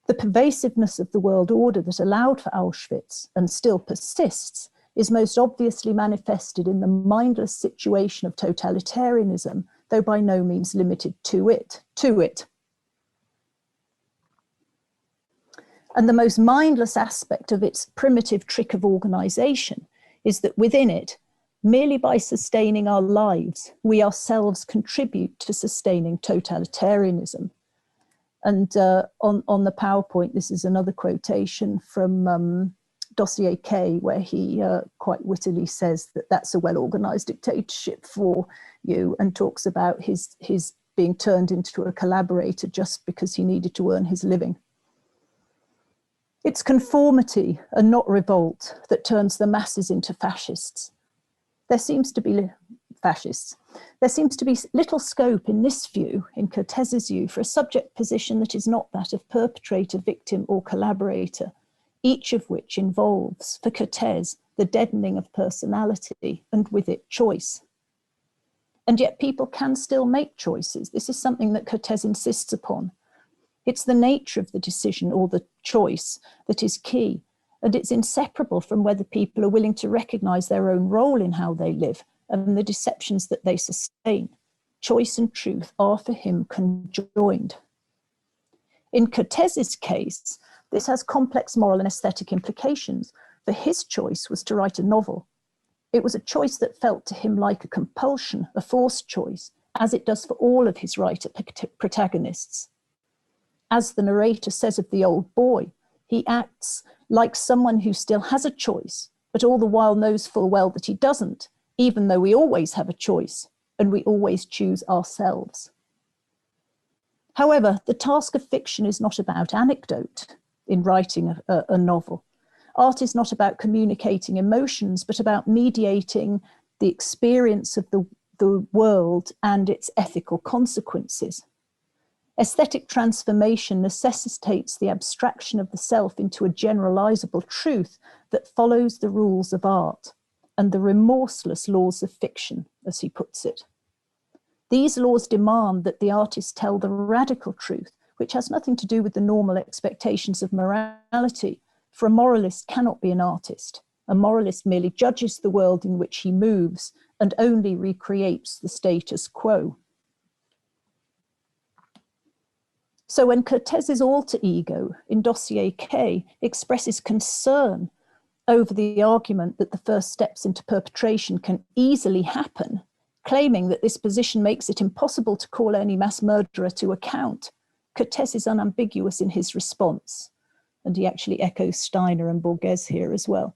The pervasiveness of the world order that allowed for Auschwitz and still persists is most obviously manifested in the mindless situation of totalitarianism, though by no means limited to it. And the most mindless aspect of its primitive trick of organization is that within it, merely by sustaining our lives, we ourselves contribute to sustaining totalitarianism. And on the PowerPoint, this is another quotation from Dossier K, where he quite wittily says that that's a well-organized dictatorship for you, and talks about his being turned into a collaborator just because he needed to earn his living. It's conformity and not revolt that turns the masses into fascists. There seems to be little scope in this view, in Cortés's view, for a subject position that is not that of perpetrator, victim, or collaborator, each of which involves, for Cortés, the deadening of personality and with it choice. And yet people can still make choices. This is something that Cortés insists upon. It's the nature of the decision or the choice that is key, and it's inseparable from whether people are willing to recognize their own role in how they live and the deceptions that they sustain. Choice and truth are for him conjoined. In Cortés's case, this has complex moral and aesthetic implications, for his choice was to write a novel. It was a choice that felt to him like a compulsion, a forced choice, as it does for all of his writer protagonists. As the narrator says of the old boy, he acts like someone who still has a choice, but all the while knows full well that he doesn't, even though we always have a choice, and we always choose ourselves. However, the task of fiction is not about anecdote in writing a novel. Art is not about communicating emotions, but about mediating the experience of the world and its ethical consequences. Aesthetic transformation necessitates the abstraction of the self into a generalizable truth that follows the rules of art and the remorseless laws of fiction, as he puts it. These laws demand that the artist tell the radical truth, which has nothing to do with the normal expectations of morality, for a moralist cannot be an artist. A moralist merely judges the world in which he moves and only recreates the status quo. So when Cortés's alter ego in Dossier K expresses concern over the argument that the first steps into perpetration can easily happen, claiming that this position makes it impossible to call any mass murderer to account, Cortés is unambiguous in his response. And he actually echoes Steiner and Borges here as well.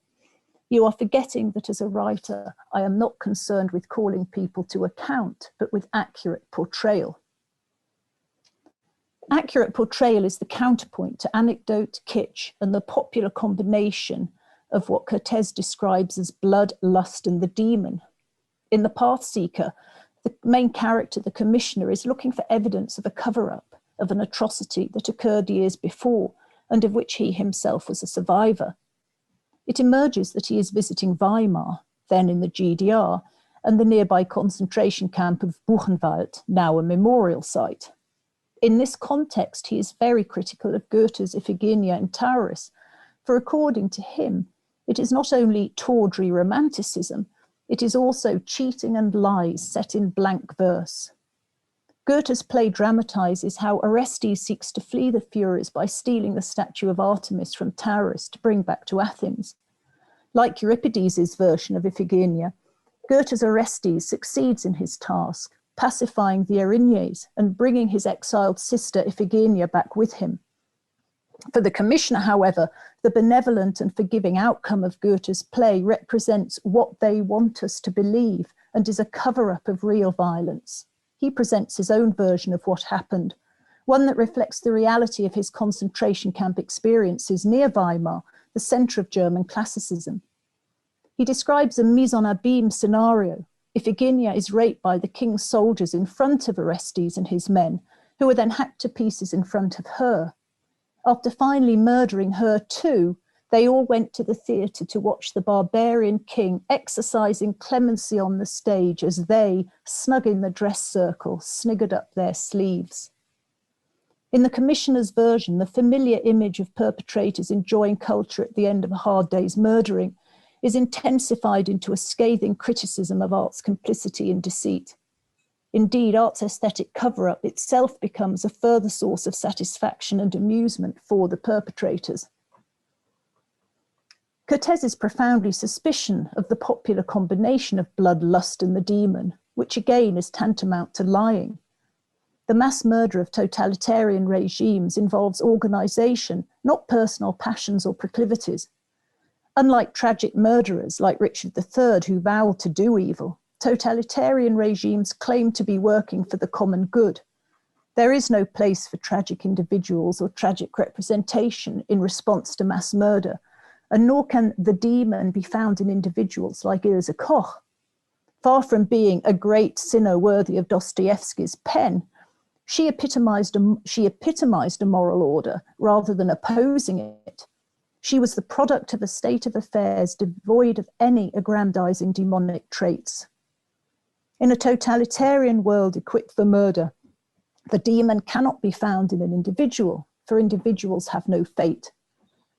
You are forgetting that as a writer, I am not concerned with calling people to account, but with accurate portrayal. Accurate portrayal is the counterpoint to anecdote, kitsch, and the popular combination of what Cortés describes as blood, lust, and the demon. In The Pathseeker, the main character, the commissioner, is looking for evidence of a cover-up of an atrocity that occurred years before and of which he himself was a survivor. It emerges that he is visiting Weimar, then in the GDR, and the nearby concentration camp of Buchenwald, now a memorial site. In this context, he is very critical of Goethe's Iphigenia in Taurus, for according to him, it is not only tawdry romanticism, it is also cheating and lies set in blank verse. Goethe's play dramatizes how Orestes seeks to flee the Furies by stealing the statue of Artemis from Taurus to bring back to Athens. Like Euripides' version of Iphigenia, Goethe's Orestes succeeds in his task, pacifying the Erinyes and bringing his exiled sister Iphigenia back with him. For the commissioner, however, the benevolent and forgiving outcome of Goethe's play represents what they want us to believe and is a cover-up of real violence. He presents his own version of what happened, one that reflects the reality of his concentration camp experiences near Weimar, the center of German classicism. He describes a mise en abîme scenario. Iphigenia is raped by the king's soldiers in front of Orestes and his men, who are then hacked to pieces in front of her. After finally murdering her too, they all went to the theatre to watch the barbarian king exercising clemency on the stage as they, snug in the dress circle, sniggered up their sleeves. In the commissioner's version, the familiar image of perpetrators enjoying culture at the end of a hard day's murdering is intensified into a scathing criticism of art's complicity in deceit. Indeed, art's aesthetic cover-up itself becomes a further source of satisfaction and amusement for the perpetrators. Cortés is profoundly suspicious of the popular combination of blood, lust, and the demon, which again is tantamount to lying. The mass murder of totalitarian regimes involves organization, not personal passions or proclivities. Unlike tragic murderers like Richard III, who vowed to do evil, totalitarian regimes claim to be working for the common good. There is no place for tragic individuals or tragic representation in response to mass murder, and nor can the demon be found in individuals like Ilse Koch. Far from being a great sinner worthy of Dostoevsky's pen, she epitomized a moral order rather than opposing it. She was the product of a state of affairs devoid of any aggrandizing demonic traits. In a totalitarian world equipped for murder, the demon cannot be found in an individual, for individuals have no fate.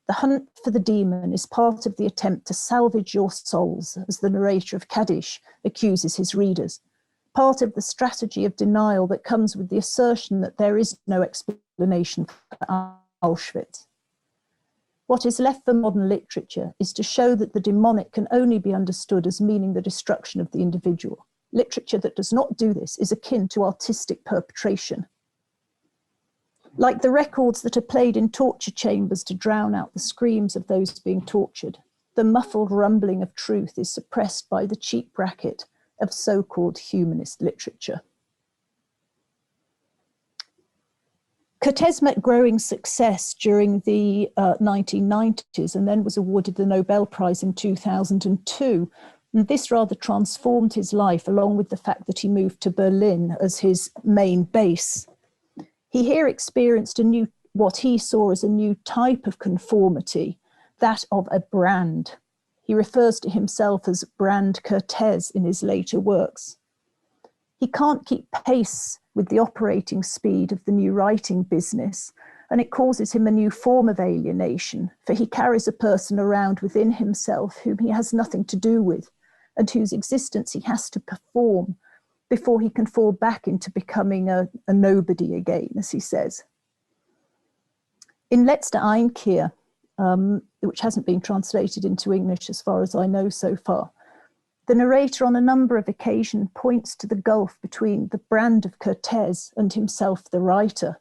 The hunt for the demon is part of the attempt to salvage your souls, as the narrator of Kaddish accuses his readers, part of the strategy of denial that comes with the assertion that there is no explanation for Auschwitz. What is left for modern literature is to show that the demonic can only be understood as meaning the destruction of the individual. Literature that does not do this is akin to artistic perpetration. Like the records that are played in torture chambers to drown out the screams of those being tortured, the muffled rumbling of truth is suppressed by the cheap racket of so-called humanist literature. Cortés met growing success during the 1990s and then was awarded the Nobel Prize in 2002. And this rather transformed his life, along with the fact that he moved to Berlin as his main base. He here experienced what he saw as a new type of conformity, that of a brand. He refers to himself as Brand Cortés in his later works. He can't keep pace with the operating speed of the new writing business, and it causes him a new form of alienation, for he carries a person around within himself whom he has nothing to do with, and whose existence he has to perform before he can fall back into becoming a nobody again, as he says. In Letzte Einkehr, which hasn't been translated into English as far as I know so far, the narrator on a number of occasions points to the gulf between the brand of Cortés and himself, the writer.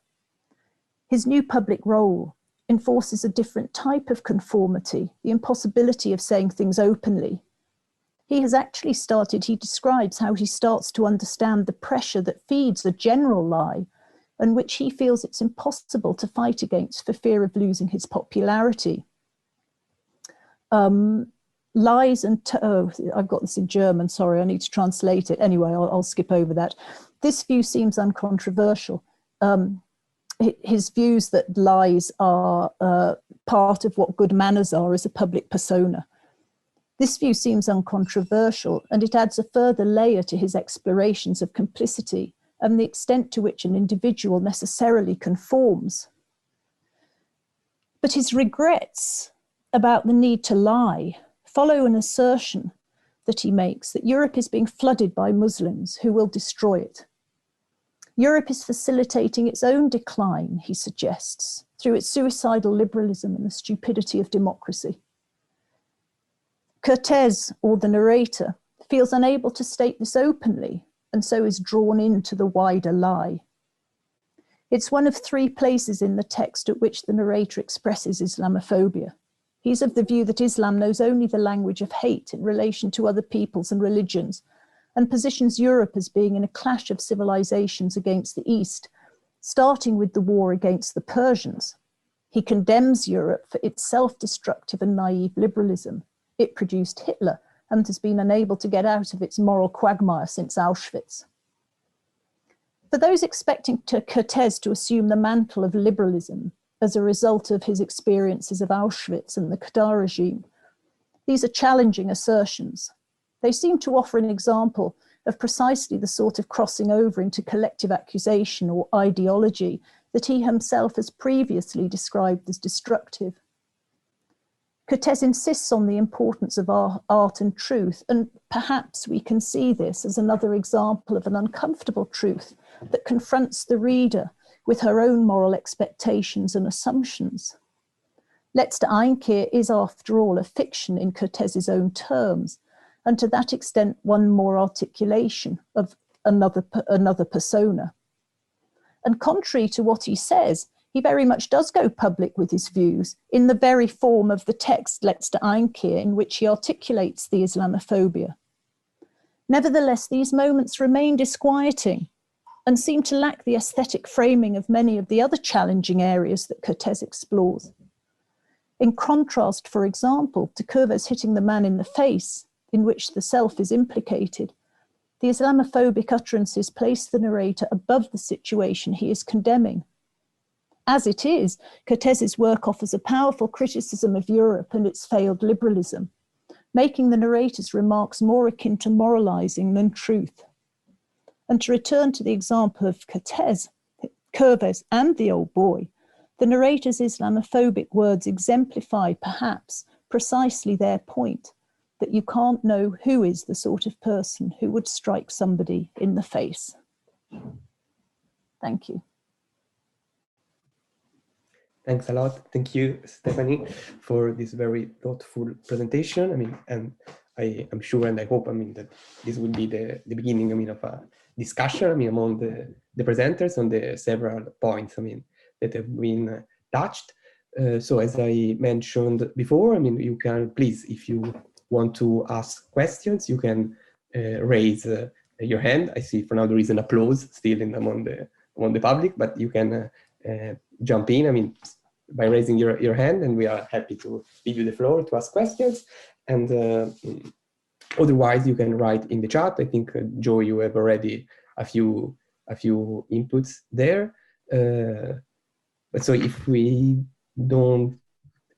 His new public role enforces a different type of conformity, the impossibility of saying things openly. He describes how he starts to understand the pressure that feeds a general lie, and which he feels it's impossible to fight against for fear of losing his popularity. Lies and, I've got this in German, sorry, I need to translate it. Anyway, I'll skip over that. This view seems uncontroversial. His views that lies are part of what good manners are as a public persona. This view seems uncontroversial, and it adds a further layer to his explorations of complicity and the extent to which an individual necessarily conforms. But his regrets about the need to lie follow an assertion that he makes that Europe is being flooded by Muslims who will destroy it. Europe is facilitating its own decline, he suggests, through its suicidal liberalism and the stupidity of democracy. Cortés, or the narrator, feels unable to state this openly and so is drawn into the wider lie. It's one of 3 places in the text at which the narrator expresses Islamophobia. He's of the view that Islam knows only the language of hate in relation to other peoples and religions, and positions Europe as being in a clash of civilizations against the East, starting with the war against the Persians. He condemns Europe for its self-destructive and naive liberalism. It produced Hitler and has been unable to get out of its moral quagmire since Auschwitz. For those expecting Cortés to assume the mantle of liberalism as a result of his experiences of Auschwitz and the Qadar regime, these are challenging assertions. They seem to offer an example of precisely the sort of crossing over into collective accusation or ideology that he himself has previously described as destructive. Cortés insists on the importance of art and truth, and perhaps we can see this as another example of an uncomfortable truth that confronts the reader with her own moral expectations and assumptions. Letzte Einkehr is, after all, a fiction in Cortés's own terms, and to that extent, one more articulation of another persona. And contrary to what he says, he very much does go public with his views in the very form of the text Letzte Einkehr, in which he articulates the Islamophobia. Nevertheless, these moments remain disquieting and seem to lack the aesthetic framing of many of the other challenging areas that Cortés explores. In contrast, for example, to Curvers hitting the man in the face, in which the self is implicated, the Islamophobic utterances place the narrator above the situation he is condemning. As it is, Cortés's work offers a powerful criticism of Europe and its failed liberalism, making the narrator's remarks more akin to moralizing than truth. And to return to the example of Cortés, Curvers, and the old boy, the narrator's Islamophobic words exemplify, perhaps, precisely their point, that you can't know who is the sort of person who would strike somebody in the face. Thank you. Thanks a lot. Thank you, Stephanie, for this very thoughtful presentation. I mean, and I'm sure and I hope, that this will be the beginning, of a discussion, among the presenters on the several points, that have been touched. So as I mentioned before, you can, please, if you want to ask questions, you can raise your hand. I see for now there is an applause still among the public, but you can jump in, by raising your hand, and we are happy to give you the floor to ask questions. And otherwise, you can write in the chat. I think, Joe, you have already a few inputs there. But so if we don't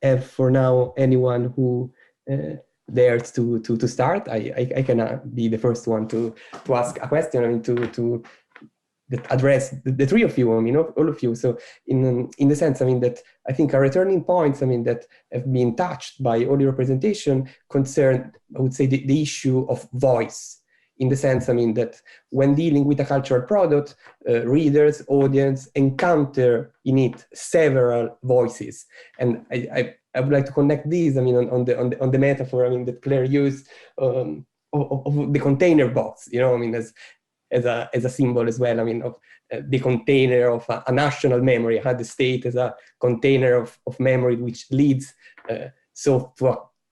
have for now anyone who dares to start, I can be the first one to ask a question. To address the 3 of you, all of you. So in the sense, that I think a returning points, that have been touched by all your presentation concern, I would say, the issue of voice, in the sense, that when dealing with a cultural product, readers, audience encounter in it several voices. And I would like to connect these, on the metaphor, that Claire used of the container box, as a symbol as well, of the container of a national memory, the state as a container of memory, which leads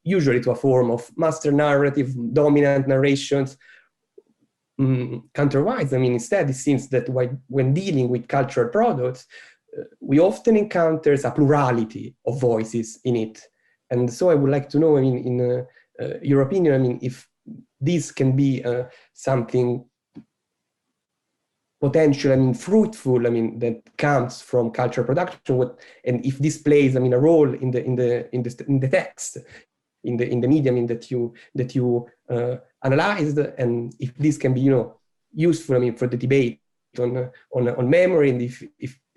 usually to a form of master narrative, dominant narrations. Counterwise, instead, it seems that when dealing with cultural products, we often encounter a plurality of voices in it. And so I would like to know, in your opinion, if this can be something potential, fruitful, that comes from cultural production, and if this plays, a role in the text. in the medium that you analyzed, and if this can be useful, I mean, for the debate on memory, and if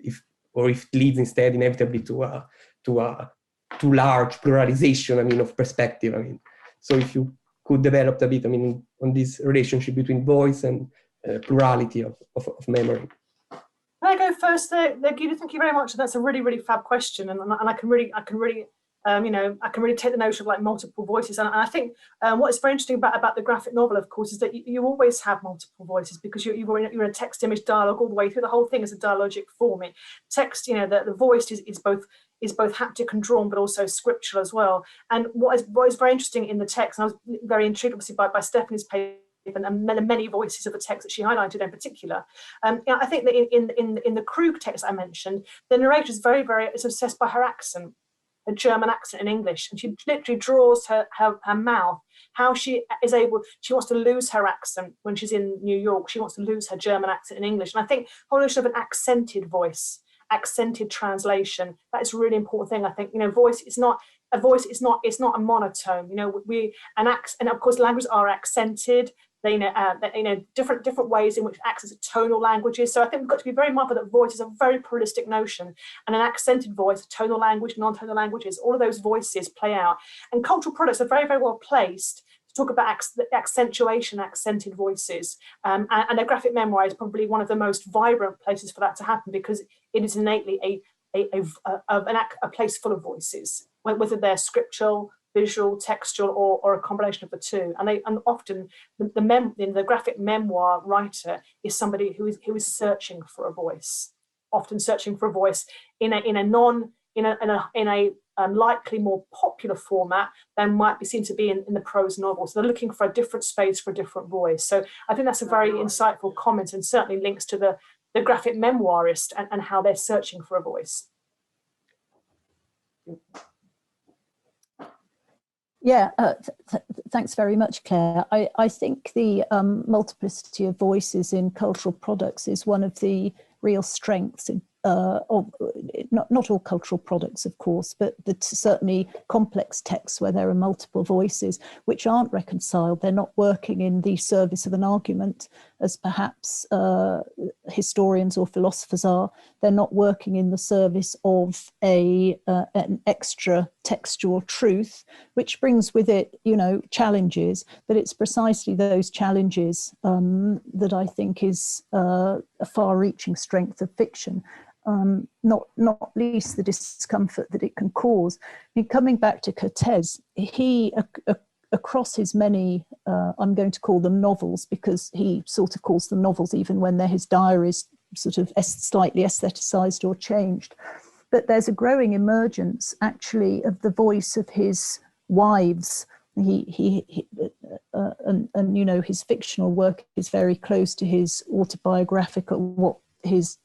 it leads instead inevitably to a too large pluralization, I mean, of perspective. I mean, so if you could develop a bit, I mean, on this relationship between voice and plurality of memory. Can I go first there, Guido? Thank you very much. That's a really, really fab question, and I can really take the notion of like multiple voices. And I think what is very interesting about the graphic novel, of course, is that you always have multiple voices, because you're in a text-image dialogue all the way through. The whole thing is a dialogic form. Text, the voice is both haptic and drawn, but also scriptural as well. And what is very interesting in the text, and I was very intrigued, obviously, by Stephanie's paper and many voices of the text that she highlighted in particular. I think that in the Krug text I mentioned, the narrator is very, very obsessed by her accent, a German accent in English, and she literally draws her mouth, how she wants to lose her accent when she's in New York. She wants to lose her German accent in English. And I think the whole notion of an accented voice, accented translation, that is a really important thing. I think, voice is not a monotone. And of course languages are accented. They different ways in which accents are tonal languages. So I think we've got to be very mindful that voice is a very pluralistic notion, and an accented voice, tonal language, non-tonal languages, all of those voices play out. And cultural products are very, very well placed to talk about accentuation, accented voices. And a graphic memoir is probably one of the most vibrant places for that to happen, because it is innately a place full of voices, whether they're scriptural, visual, textual, or a combination of the two. And often the graphic memoir writer is somebody who is searching for a voice, often searching for a voice in a likely more popular format than might be seen to be in the prose novel. So they're looking for a different space for a different voice. So I think that's a very insightful comment, and certainly links to the graphic memoirist and how they're searching for a voice. Yeah, thanks very much, Claire. I think the multiplicity of voices in cultural products is one of the real strengths of not all cultural products, of course, but certainly complex texts where there are multiple voices which aren't reconciled. They're not working in the service of an argument, as perhaps historians or philosophers are. They're not working in the service of an extra textual truth, which brings with it, challenges. But it's precisely those challenges that I think is a far-reaching strength of fiction. Not least the discomfort that it can cause. I mean, coming back to Cortez, he across his many, I'm going to call them novels, because he sort of calls them novels even when they're his diaries, sort of slightly aestheticized or changed. But there's a growing emergence, actually, of the voice of his wives. His fictional work is very close to his autobiographical, his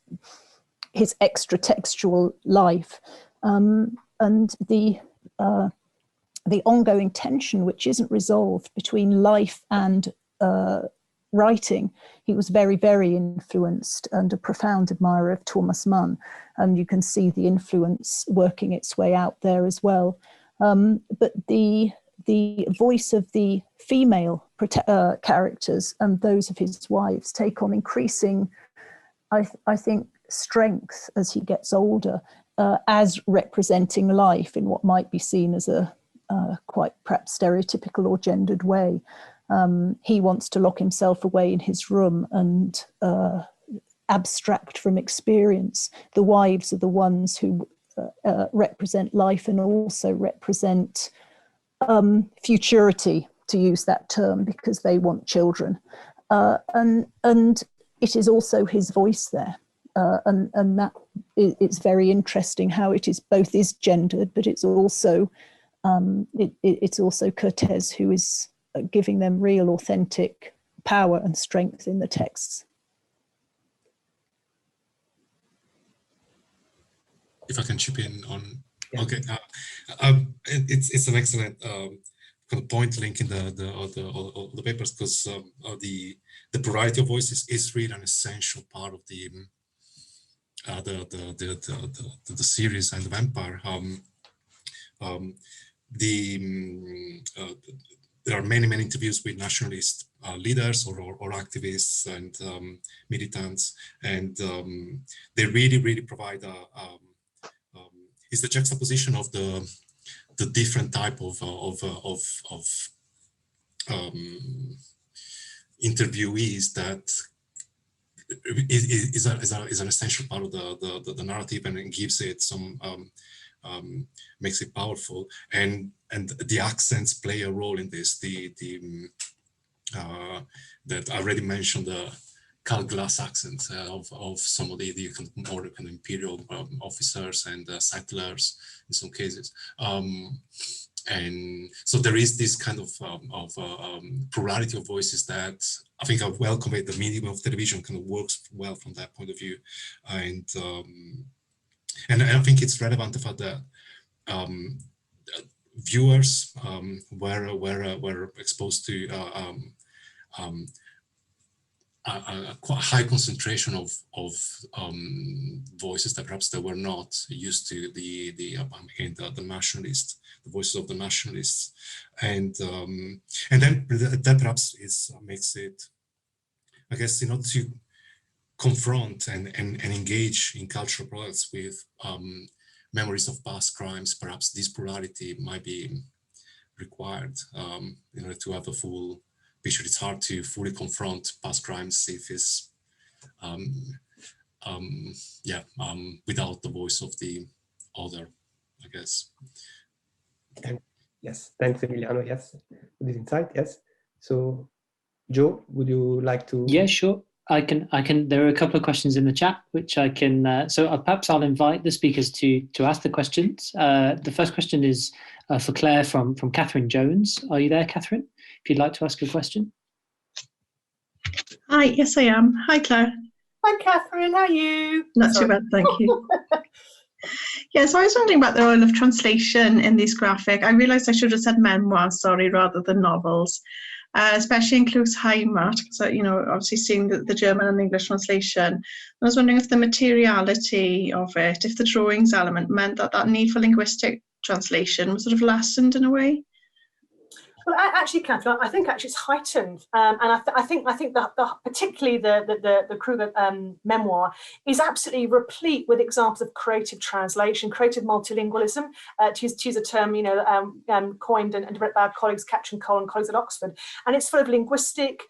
extra textual life, and the ongoing tension which isn't resolved between life and writing. He was very, very influenced and a profound admirer of Thomas Mann, and you can see the influence working its way out there as well. But the voice of the female characters and those of his wives take on increasing, I think, strength as he gets older, as representing life in what might be seen as a quite perhaps stereotypical or gendered way. He wants to lock himself away in his room and abstract from experience. The wives are the ones who represent life and also represent futurity, to use that term, because they want children. And it is also his voice there. And that it's very interesting how it is both is gendered, but it's also Cortez who is giving them real, authentic power and strength in the texts. If I can chip in on, yeah. Okay, it's an excellent kind of point linking the papers, because the plurality of voices is really an essential part of the series and the vampire. there are many interviews with nationalist leaders or activists and militants, and they really provide is the juxtaposition of the different type of interviewees that is an essential part of the narrative, and it gives it some makes it powerful, and the accents play a role in this. That I already mentioned, the Cal Glass accent of some of the more kind of imperial officers and settlers in some cases. And so there is this kind of plurality of voices that I think are well conveyed. The medium of television kind of works well from that point of view, and I think it's relevant the fact that viewers were exposed to a quite high concentration of voices that perhaps they were not used to, the nationalists, the voices of the nationalists, and then that perhaps makes it, I guess, in order to confront and engage in cultural products with memories of past crimes, perhaps this plurality might be required in order to have a full picture. It's hard to fully confront past crimes if it's without the voice of the other, I guess. Yes, thanks, Emiliano. Yes, for this insight. Yes. So, Joe, would you like to? Yeah, sure. I can. There are a couple of questions in the chat which I can. So perhaps I'll invite the speakers to ask the questions. The first question is for Claire from Catherine Jones. Are you there, Catherine? If you'd like to ask a question. Hi, yes I am. Hi Claire. Hi Catherine, how are you? Not too bad, thank you. Yeah, so I was wondering about the role of translation in this graphic. I realised I should have said memoirs, sorry, rather than novels. Especially includes Heimat, so obviously seeing the German and English translation. I was wondering if the materiality of it, if the drawings element meant that need for linguistic translation was sort of lessened in a way. Well, actually, Catherine, I think actually it's heightened, and I think particularly the Kruger memoir is absolutely replete with examples of creative translation, creative multilingualism, to use a term coined and developed by our colleagues Catherine Cole and colleagues at Oxford, and it's full of linguistic,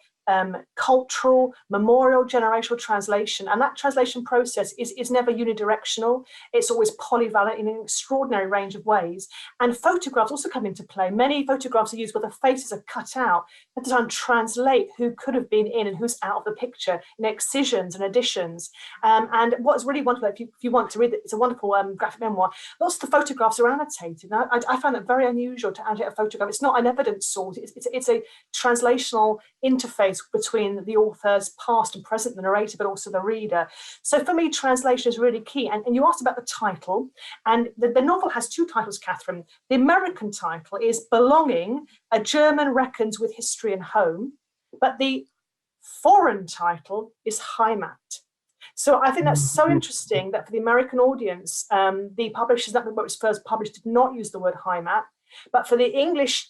cultural, memorial, generational translation, and that translation process is never unidirectional. It's always polyvalent in an extraordinary range of ways. And photographs also come into play. Many photographs are used where the faces are cut out, but to try and translate who could have been in and who's out of the picture in excisions and additions. And what's really wonderful, if you want to read it, it's a wonderful graphic memoir. Lots of the photographs are annotated. I found it very unusual to annotate a photograph. It's not an evidence source. It's a translational interface between the author's past and present, the narrator, but also the reader. So for me, translation is really key. And you asked about the title, and the novel has two titles, Catherine. The American title is Belonging, A German Reckons with History and Home, but the foreign title is Heimat. So I think that's so interesting that for the American audience, the publishers that it was first published did not use the word Heimat, but for the English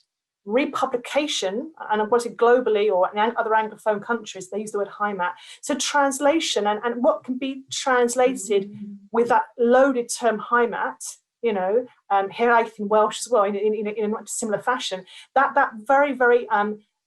republication, and of course globally or in other Anglophone countries, they use the word Heimat. So translation and what can be translated with that loaded term Heimat, Hiraeth in Welsh as well, in a much similar fashion, that very, very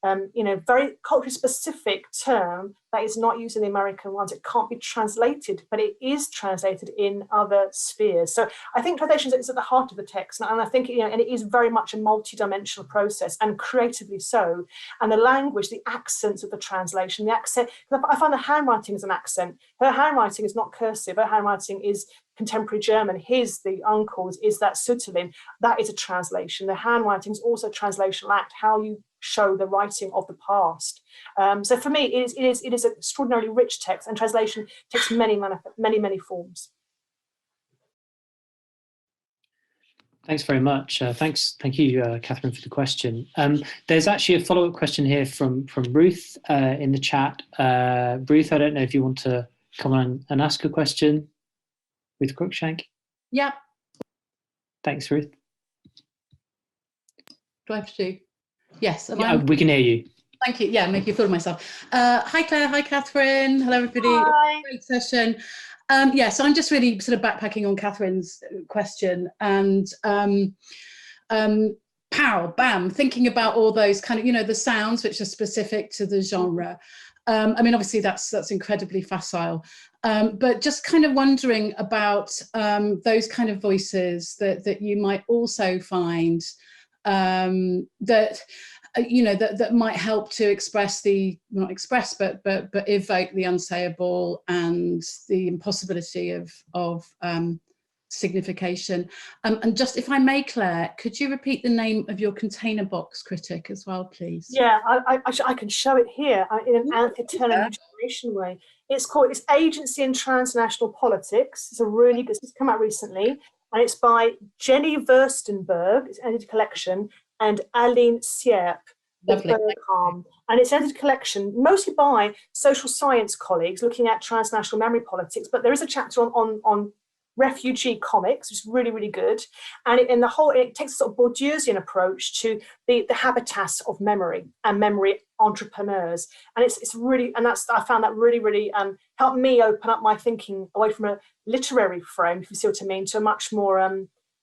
very culturally specific term that is not used in the American ones. It can't be translated, but it is translated in other spheres. So I think translation is at the heart of the text, and I think and it is very much a multi-dimensional process, and creatively so. And the language, the accents of the translation, the accent. I find the handwriting is an accent. Her handwriting is not cursive. Her handwriting is contemporary German. The uncle's is that Sütterlin. That is a translation. The handwriting is also a translational act. How you show the writing of the past. So for me, it is an extraordinarily rich text, and translation takes many forms. Thanks very much. Thank you, Catherine, for the question. There's actually a follow-up question here from Ruth in the chat. Ruth, I don't know if you want to come on and ask a question. Ruth Cruikshank. Yeah. Thanks, Ruth. Do I have to do? Yes. Yeah, we can hear you. Thank you. Yeah, making a fool of myself. Hi, Claire. Hi, Catherine. Hello, everybody. Hi. Great session. So I'm just really sort of backpacking on Catherine's question and pow, bam, thinking about all those kind of, the sounds which are specific to the genre. I mean, obviously that's incredibly facile, but just kind of wondering about those kind of voices that you might also find that might help to express not express, but evoke the unsayable and the impossibility of signification. And just, if I may, Claire, could you repeat the name of your container box critic as well, please? Yeah, I can show it here in an eternal generation way. It's Agency in Transnational Politics. It's a really good, it's come out recently, and it's by Jenny Verstenberg, it's an edited collection, and Aline Sierp. Bergharm. And it's an edited collection mostly by social science colleagues looking at transnational memory politics, but there is a chapter on refugee comics, which is really, really good. And it takes a sort of Bourdieusian approach to the habitats of memory and memory entrepreneurs. And it's really, and I found that really, really helped me open up my thinking away from a literary frame, if you see what I mean, to a much more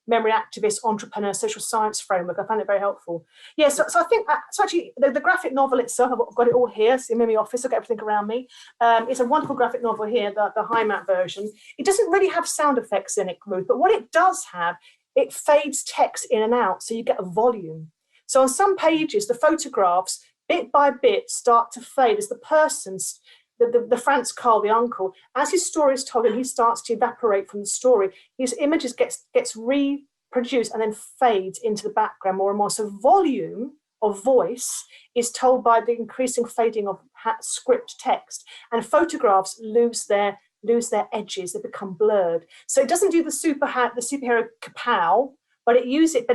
memory activist, entrepreneur, social science framework. I found it very helpful. Yeah, so I think, so actually the graphic novel itself, I've got it all here, it's in my office, I've got everything around me. It's a wonderful graphic novel here, the HiMAT version. It doesn't really have sound effects in it, Ruth, but what it does have, it fades text in and out, so you get a volume. So on some pages, the photographs, bit by bit, start to fade as the person's, the Franz Karl, the uncle, as his story is told and he starts to evaporate from the story, his images gets reproduced and then fades into the background more and more. So volume of voice is told by the increasing fading of script text, and photographs lose their edges, they become blurred. So it doesn't do the superhero kapow, but it uses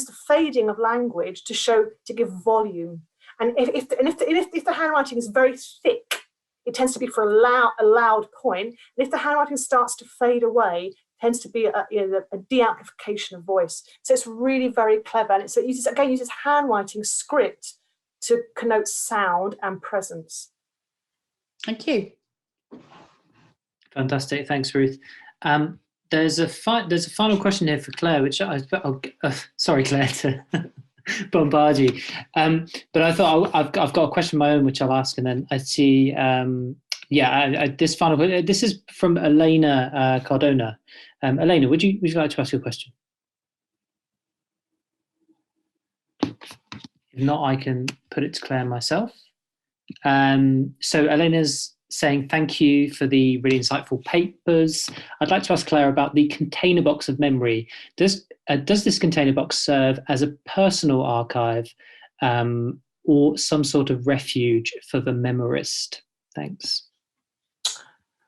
the fading of language to give volume. And if the handwriting is very thick, it tends to be for a loud point. And if the handwriting starts to fade away, it tends to be a de-amplification of voice. So it's really very clever. And it uses handwriting script to connote sound and presence. Thank you. Fantastic. Thanks, Ruth. There's a final question here for Claire, which sorry, Claire, to bombard you. But I thought I've got a question of my own, which I'll ask, and then I see. This is from Elena Cardona. Elena, would you like to ask your question? If not, I can put it to Claire myself. So Elena's saying thank you for the really insightful papers. I'd like to ask Claire about the container box of memory. Does this container box serve as a personal archive or some sort of refuge for the memorist? Thanks.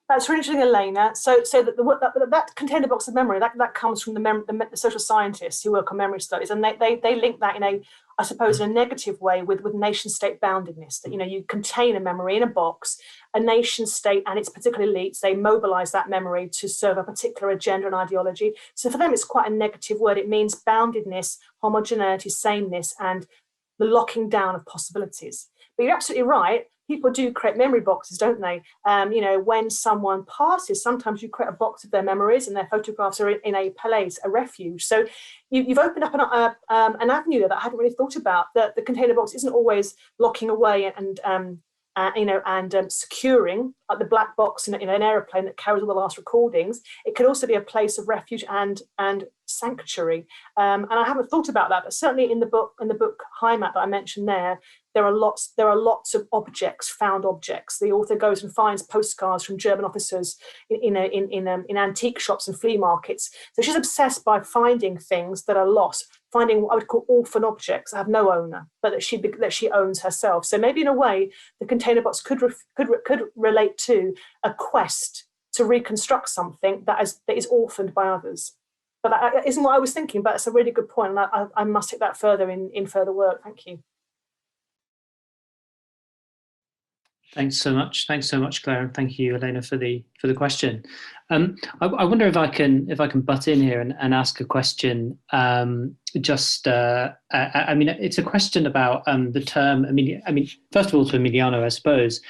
That's really interesting, Elena. So that container box of memory, that comes from the social scientists who work on memory studies, and they link that in a negative way with nation-state boundedness. That you contain a memory in a box, a nation-state and its particular elites, they mobilize that memory to serve a particular agenda and ideology. So for them, it's quite a negative word. It means boundedness, homogeneity, sameness, and the locking down of possibilities. But you're absolutely right. People do create memory boxes, don't they? When someone passes, sometimes you create a box of their memories and their photographs are in a place, a refuge. So you've opened up an avenue there that I hadn't really thought about, that the container box isn't always locking away and securing, like the black box in an aeroplane that carries all the last recordings. It could also be a place of refuge and sanctuary. And I haven't thought about that, but certainly in the book HiMAT that I mentioned there are lots of objects, found objects. The author goes and finds postcards from German officers in antique shops and flea markets. So she's obsessed by finding things that are lost, finding what I would call orphan objects that have no owner, but that she owns herself. So maybe in a way, the container box could relate to a quest to reconstruct something that is orphaned by others. But that isn't what I was thinking, but it's a really good point, and I must take that further in further work. Thank you. Thanks so much. Thanks so much, Claire, and thank you, Elena, for the question. I wonder if I can butt in here and ask a question. I mean, it's a question about the term. I mean, first of all, to Emiliano, I suppose,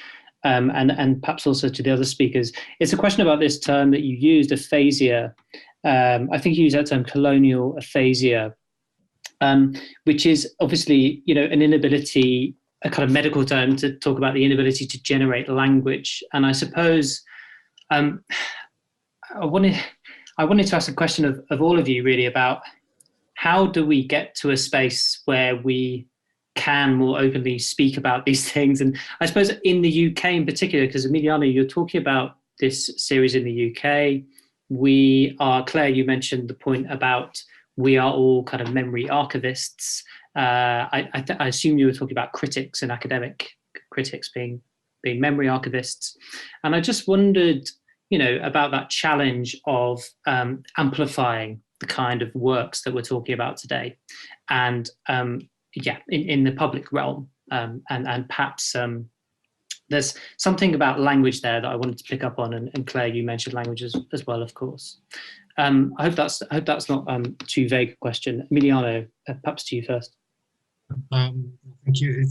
and perhaps also to the other speakers. It's a question about this term that you used, aphasia. I think you used that term, colonial aphasia, which is obviously, an inability, a kind of medical term to talk about the inability to generate language. And I suppose I wanted to ask a question of all of you really about how do we get to a space where we can more openly speak about these things? And I suppose in the UK in particular, because Emiliano, you're talking about this series in the UK. Claire, you mentioned the point about we are all kind of memory archivists. I assume you were talking about critics and academic critics being memory archivists. And I just wondered, about that challenge of amplifying the kind of works that we're talking about today. And in the public realm. And perhaps there's something about language there that I wanted to pick up on. And Claire, you mentioned language as well, of course. I hope that's not too vague a question. Emiliano, perhaps to you first. Thank you. It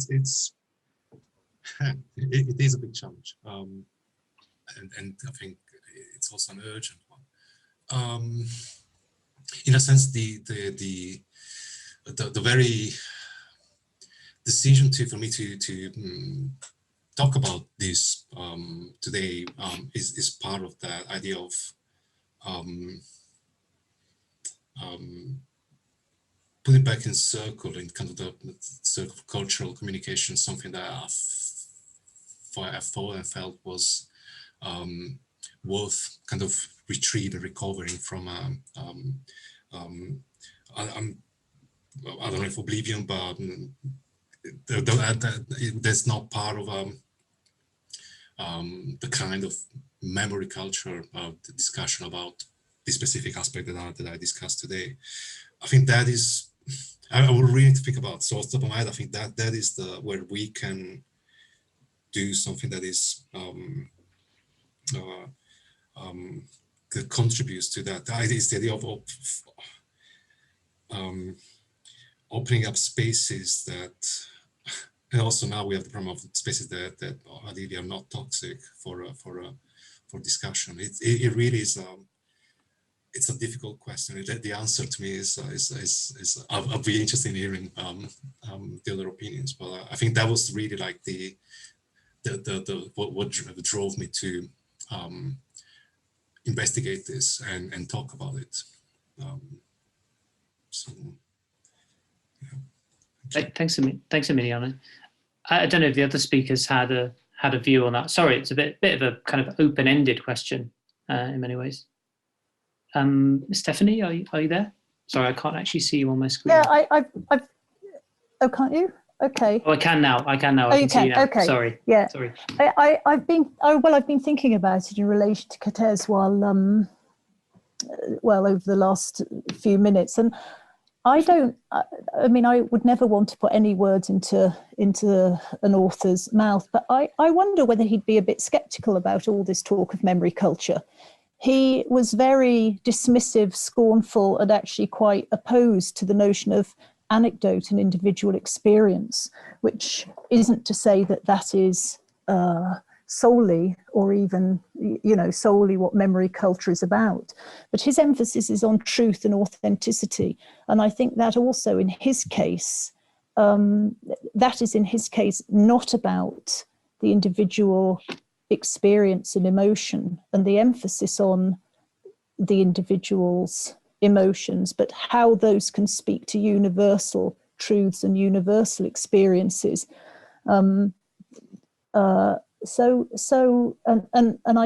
is a big challenge, and I think it's also an urgent one. In a sense, the very decision for me to talk about this today is part of that idea of putting back in circle, in kind of the circle of cultural communication, something that I thought and felt was worth kind of retrieving, recovering from. I don't know if oblivion, but that's not part of the kind of memory culture discussion about the specific aspect that I discussed today. I think that is, I would really think about. So off the top of my head, I think that is where we can do something that is that contributes to that. It's the idea of opening up spaces that, and also now we have the problem of spaces that ideally are not toxic for discussion. It really is. It's a difficult question. The answer to me is I'll be interested in hearing the other opinions. But I think that was really like what drove me to investigate this and talk about it. Thanks, Emiliano. I don't know if the other speakers had a view on that. Sorry, it's a bit of a kind of open-ended question in many ways. Stephanie, are you there? Sorry, I can't actually see you on my screen. Yeah, oh, can't you? Okay. Oh, I can now. I can you see you now. Okay. Sorry. Yeah. Sorry. I've been thinking about it in relation to Cortez while over the last few minutes, and I would never want to put any words into an author's mouth, but I wonder whether he'd be a bit skeptical about all this talk of memory culture. He was very dismissive, scornful, and actually quite opposed to the notion of anecdote and individual experience, which isn't to say that is solely or even, solely what memory culture is about. But his emphasis is on truth and authenticity. And I think that also in his case, that is in his case not about the individual experience and emotion and the emphasis on the individual's emotions, but how those can speak to universal truths and universal experiences. And I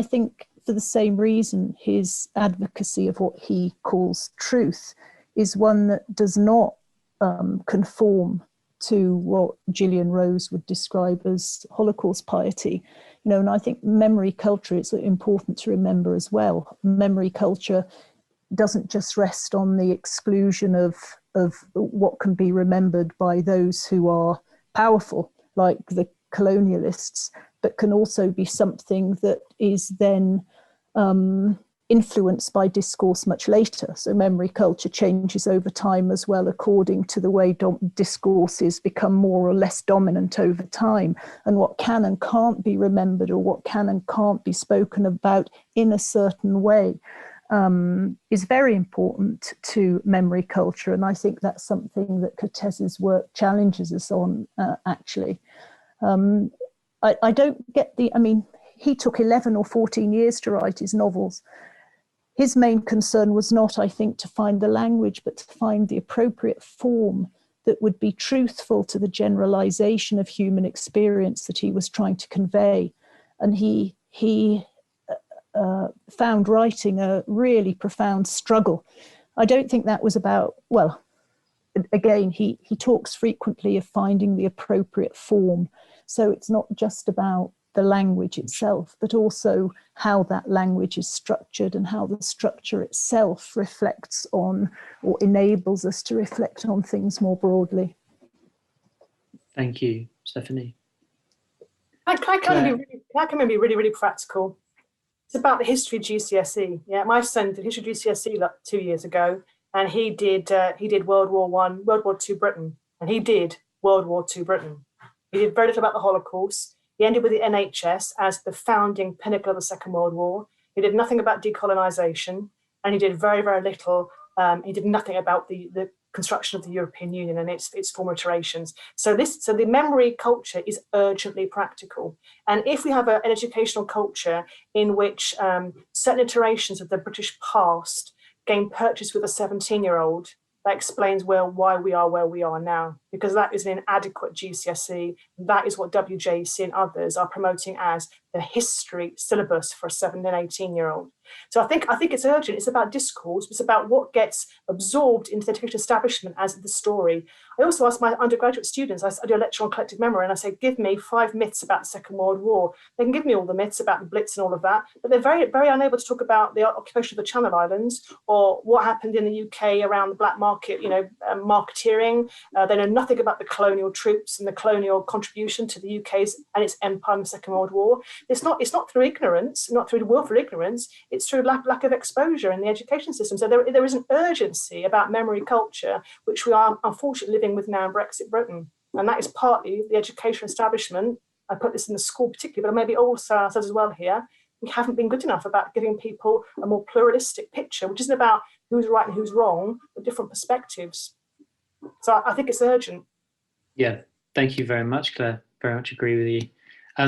think for the same reason, his advocacy of what he calls truth is one that does not conform to what Gillian Rose would describe as Holocaust piety. And I think memory culture, it's important to remember as well. Memory culture doesn't just rest on the exclusion of what can be remembered by those who are powerful, like the colonialists, but can also be something that is then influenced by discourse much later. So memory culture changes over time as well, according to the way discourses become more or less dominant over time, and what can and can't be remembered, or what can and can't be spoken about in a certain way, is very important to memory culture. And I think that's something that Cortez's work challenges us on, actually. I don't get he took 11 or 14 years to write his novels. His main concern was not, I think, to find the language, but to find the appropriate form that would be truthful to the generalization of human experience that he was trying to convey. And he found writing a really profound struggle. I don't think that was about, well, again, he talks frequently of finding the appropriate form. So it's not just about the language itself, but also how that language is structured and how the structure itself reflects on, or enables us to reflect on, things more broadly. Thank you, Stephanie. I can be really practical. It's about the history of GCSE. Yeah, my son did history of GCSE like 2 years ago, and he did World War World War II Britain, and he did World War II Britain. He did very little about the Holocaust. He ended with the NHS as the founding pinnacle of the Second World War. He did nothing about decolonisation, and he did very little. He did nothing about the construction of the European Union and its former iterations. So the memory culture is urgently practical. And if we have an educational culture in which certain iterations of the British past gain purchase with a 17-year-old, that explains why we are where we are now, because that is an inadequate GCSE. That is what WJC and others are promoting as the history syllabus for a 17 and 18-year-old. So I think it's urgent. It's about discourse. It's about what gets absorbed into the education establishment as the story. I also ask my undergraduate students, I do a lecture on collective memory, and I say, give me 5 myths about the Second World War. They can give me all the myths about the Blitz and all of that, but they're very unable to talk about the occupation of the Channel Islands or what happened in the UK around the black market, marketeering. They know nothing about the colonial troops and the colonial contribution to the UK's and its empire in the Second World War. It's not through ignorance, not through willful ignorance. It's through lack of exposure in the education system. So there is an urgency about memory culture, which we are unfortunately living with now in Brexit Britain. And that is partly the education establishment. I put this in the school particularly, but maybe also ourselves as well here. We haven't been good enough about giving people a more pluralistic picture, which isn't about who's right and who's wrong, but different perspectives. So I think it's urgent. Yeah, thank you very much, Claire. Very much agree with you.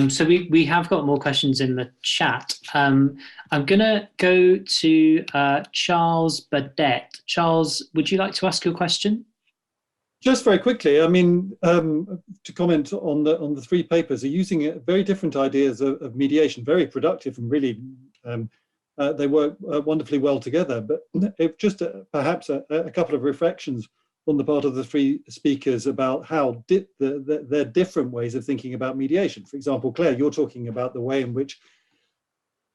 So we have got more questions in the chat. I'm going to go to Charles Badet. Charles, would you like to ask your question? Just very quickly, I mean, to comment on the 3 papers, are using very different ideas of mediation, very productive, and really they work wonderfully well together. But just perhaps a couple of reflections on the part of the 3 speakers about how their different ways of thinking about mediation. For example, Claire, you're talking about the way in which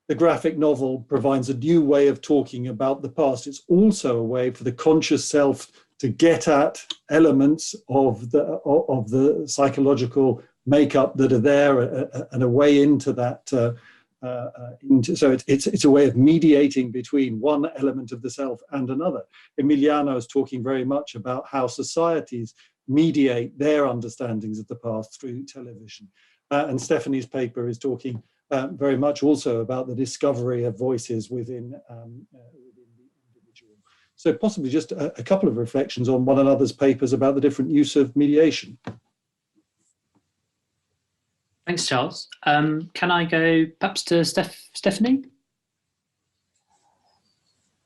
the graphic novel provides a new way of talking about the past. It's also a way for the conscious self to get at elements of the psychological makeup that are there, and a way into that. So it's a way of mediating between one element of the self and another. Emiliano is talking very much about how societies mediate their understandings of the past through television. And Stephanie's paper is talking very much also about the discovery of voices within the individual. So possibly just a couple of reflections on one another's papers about the different use of mediation. Thanks, Charles. Can I go perhaps to Stephanie?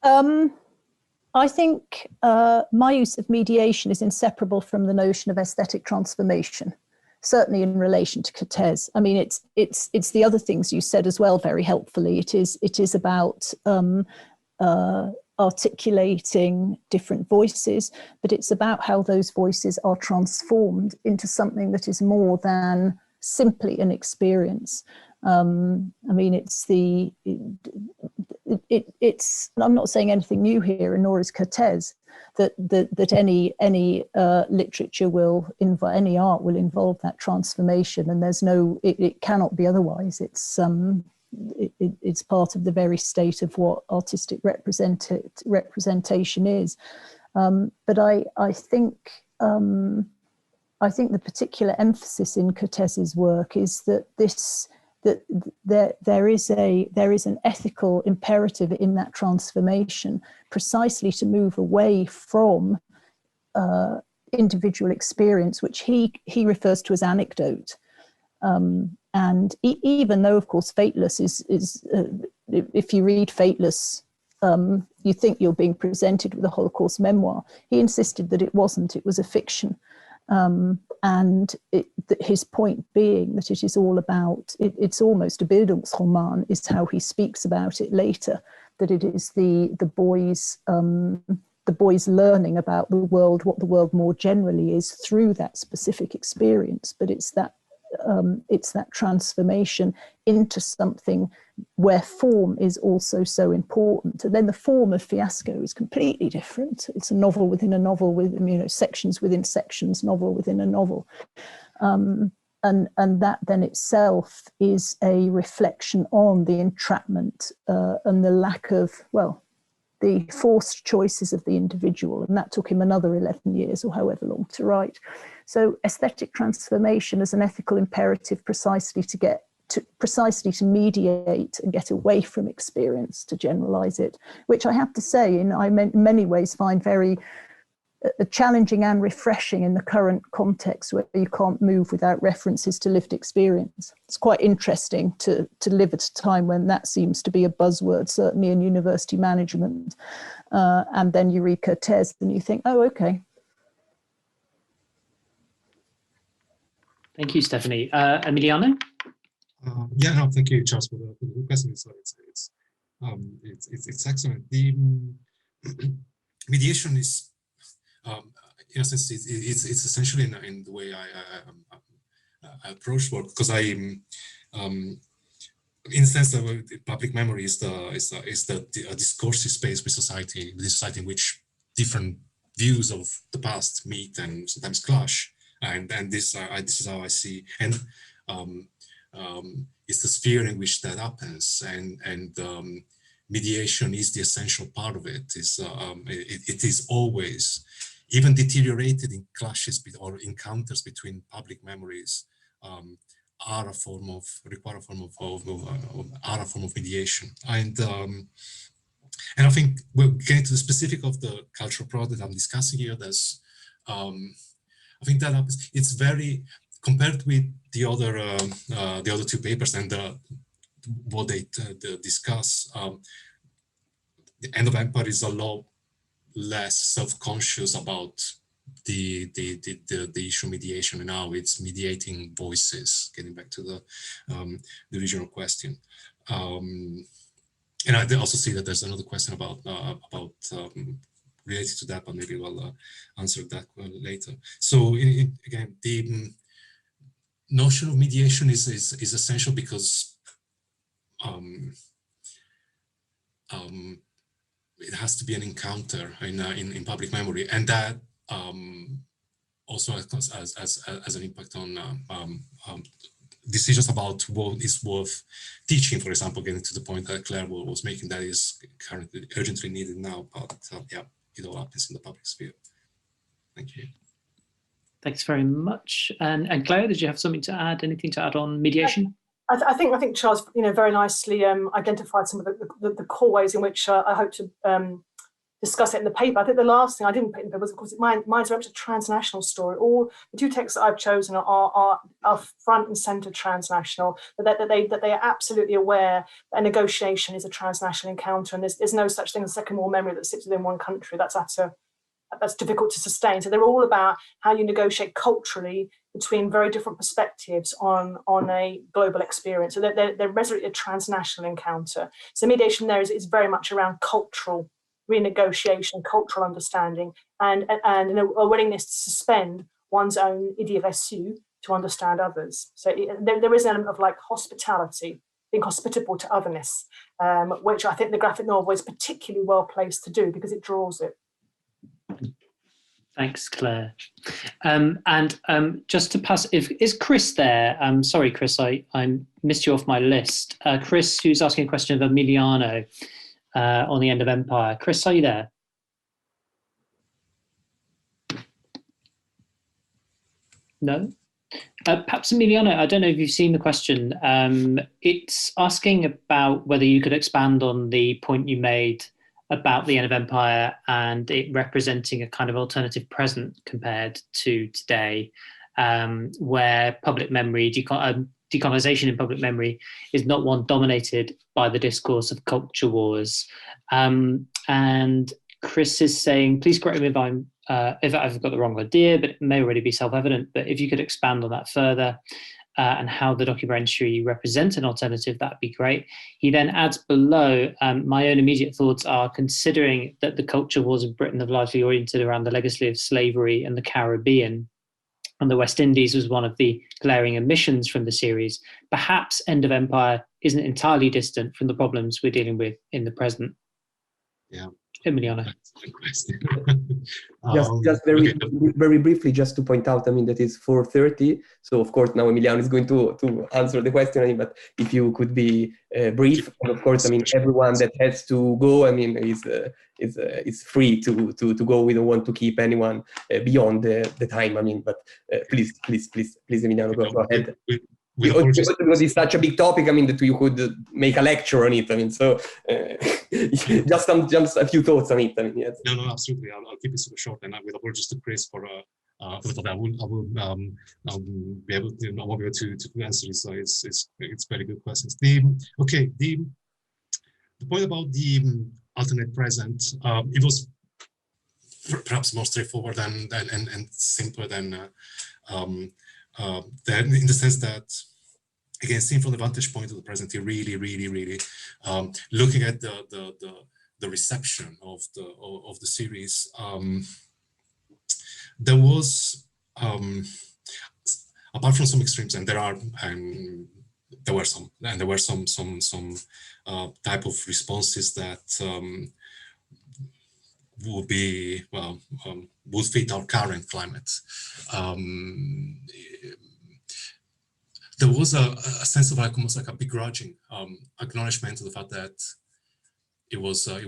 I think my use of mediation is inseparable from the notion of aesthetic transformation, certainly in relation to Cortez. I mean, it's the other things you said as well very helpfully. It is about articulating different voices, but it's about how those voices are transformed into something that is more than simply an experience. I mean, it's it's, I'm not saying anything new here, and nor is Cortez, that any literature will involve, any art will involve that transformation, and there's no, it cannot be otherwise. It's it's part of the very state of what artistic representation is. But I think the particular emphasis in Cortez's work is that there is an ethical imperative in that transformation, precisely to move away from individual experience, which he refers to as anecdote. And even though, of course, Fateless is if you read Fateless, you think you're being presented with a Holocaust memoir. He insisted that it wasn't, it was a fiction. And his point being that it is all about, it's almost a Bildungsroman, is how he speaks about it later, that it is the boys learning about the world, what the world more generally is, through that specific experience. But it's that transformation into something where form is also so important. And then the form of Fiasco is completely different. It's a novel within a novel, with, you know, sections within sections, novel within a novel. And that then itself is a reflection on the entrapment and the lack of, well, the forced choices of the individual. And that took him another 11 years or however long to write. So aesthetic transformation as an ethical imperative, precisely to mediate and get away from experience, to generalize it, which I have to say, I in many ways find very challenging and refreshing in the current context, where you can't move without references to lived experience. It's quite interesting to live at a time when that seems to be a buzzword, certainly in university management. And then you read Cortez and you think, oh, okay. Thank you, Stephanie. Emiliano? Yeah, no, thank you, Charles, for the question. So it's excellent. The mediation is, in a sense, it's essentially in the way I approach work, because in the sense that public memory is a discursive space with society, in which different views of the past meet and sometimes clash. And this is how I see, and it's the sphere in which that happens, and mediation is the essential part of it. It is always, even deteriorated in clashes or encounters between public memories, require a form of mediation. And I think we're getting to the specific of the cultural product I'm discussing here. There's I think that happens. It's very, compared with the other two papers and what they discuss. The End of Empire is a lot less self-conscious about the issue of mediation, and now it's mediating voices. Getting back to the original question, and I also see that there's another question about related to that, but maybe we'll answer that later. So again, the notion of mediation is essential because it has to be an encounter in public memory, and that also has an impact on decisions about what is worth teaching. For example, getting to the point that Claire was making, that is currently urgently needed now, but yeah, it all happens in the public sphere. Thank you. Thanks very much. And Claire, did you have something to add? Anything to add on mediation? I think Charles, very nicely identified some of the core ways in which I hope to discuss it in the paper. I think the last thing I didn't put in the paper was, of course, mine's very much a transnational story. All the two texts that I've chosen are front and centre transnational, that they are absolutely aware that a negotiation is a transnational encounter, and there's no such thing as second war memory that sits within one country. That's difficult to sustain. So they're all about how you negotiate culturally between very different perspectives on a global experience. So they're resolutely a transnational encounter. So mediation there is very much around cultural renegotiation, cultural understanding, and a willingness to suspend one's own idées reçues to understand others. So there is an element of like hospitality being hospitable to otherness, which I think the graphic novel is particularly well placed to do because it draws it. Thanks, Claire. Just to pass, is Chris there? Sorry, Chris, I missed you off my list. Chris, who's asking a question of Emiliano on the end of Empire. Chris, are you there? No? Perhaps Emiliano, I don't know if you've seen the question. It's asking about whether you could expand on the point you made about the end of Empire and it representing a kind of alternative present compared to today, where public memory, decolonization in public memory is not one dominated by the discourse of culture wars. And Chris is saying, please correct me if I've got the wrong idea, but it may already be self-evident, but if you could expand on that further, and how the documentary represents an alternative, that'd be great. He then adds below, my own immediate thoughts are considering that the culture wars of Britain have largely oriented around the legacy of slavery and the Caribbean, and the West Indies was one of the glaring omissions from the series. Perhaps End of Empire isn't entirely distant from the problems we're dealing with in the present. Yeah. Emiliano. Just very briefly, just to point out, I mean, that is 4:30. So of course now Emiliano is going to answer the question. But if you could be brief, and of course, I mean, everyone that has to go, I mean, is free to go. We don't want to keep anyone beyond the time. I mean, but please, Emiliano, go ahead. Because it's such a big topic, I mean, that you could make a lecture on it. I mean, so just a few thoughts on it. I mean, yes. No, absolutely. I'll keep it super short, and with apologies to Chris for the thought. I will be able to. I won't be able to answer it. So it's very good questions. The point about the alternate present, it was perhaps more straightforward and simpler than in the sense that, again, seen from the vantage point of the present, you really looking at the reception of the series. There was, apart from some extremes, and there were some type of responses that would fit our current climate. There was a sense of almost like a begrudging acknowledgement of the fact that it was a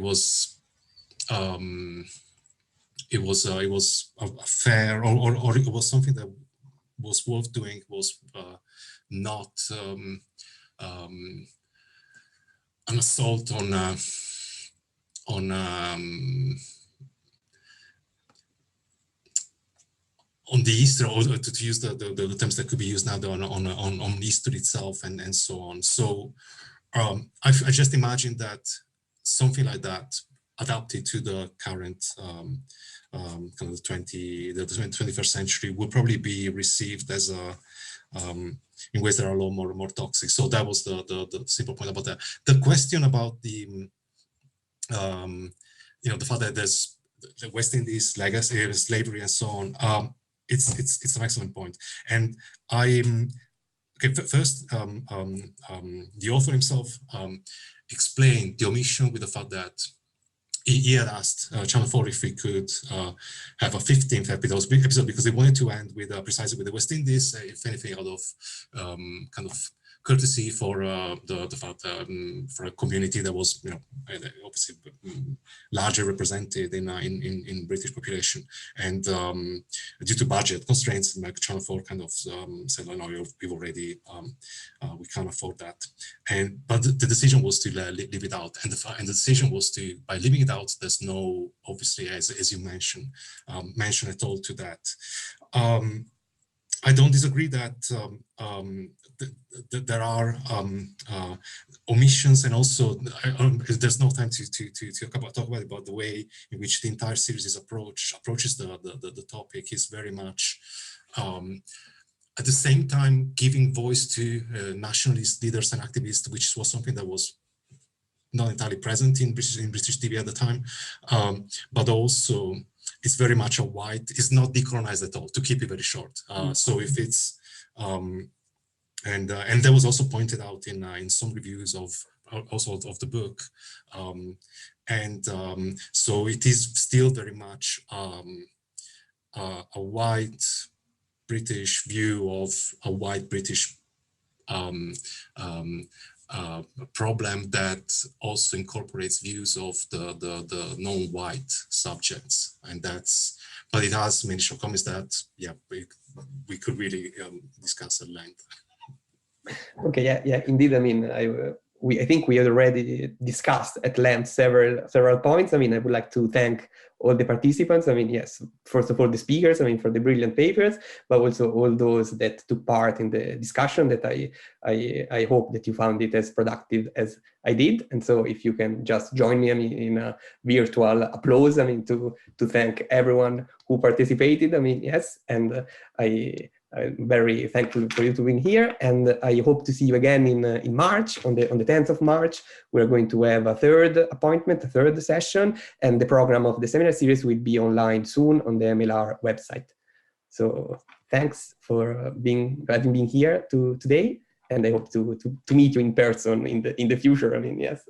fair, or it was something that was worth doing, was not an assault on the history, or to use the terms that could be used now, on history itself and so on. So I just imagine that something like that adapted to the current kind of the 21st century would probably be received as in ways that are a lot more toxic. So that was the simple point about that. The question about the the fact that there's the West Indies legacy, slavery, and so on. It's an excellent point, and first the author himself explained the omission with the fact that he had asked Channel 4 if we could have a 15th episode because they wanted to end with precisely with the West Indies, if anything, out of kind of courtesy for the fact for a community that was obviously largely represented in British population, and due to budget constraints, Channel 4 kind of said, "No, we've already we can't afford that." But the decision was to leave it out, and the decision was to, by leaving it out, there's no, obviously, as you mentioned at all to that. I don't disagree that there are omissions, and also there's no time to talk about the way in which the entire series approaches the topic is very much at the same time giving voice to nationalist leaders and activists, which was something that was not entirely present in British TV at the time, but also it's very much a white, it's not decolonized at all, to keep it very short. So if it's and that was also pointed out in some reviews of the book, so it is still very much a white British view of a white British problem that also incorporates views of the non-white subjects, and but it has many shortcomings that we could really discuss at length. Okay, yeah, indeed. I mean, I think we already discussed at length several points. I mean, I would like to thank all the participants. I mean, yes, first of all, the speakers, I mean, for the brilliant papers, but also all those that took part in the discussion, that I hope that you found it as productive as I did. And so if you can just join me, I mean, in a virtual applause, I mean, to thank everyone who participated. I mean, yes, and I'm very thankful for you to being here, and I hope to see you again in March, on the 10th of March. We're going to have a third appointment, a third session, and the program of the seminar series will be online soon on the IMLR website. So thanks for having been here today, and I hope to meet you in person in the future. I mean, yes.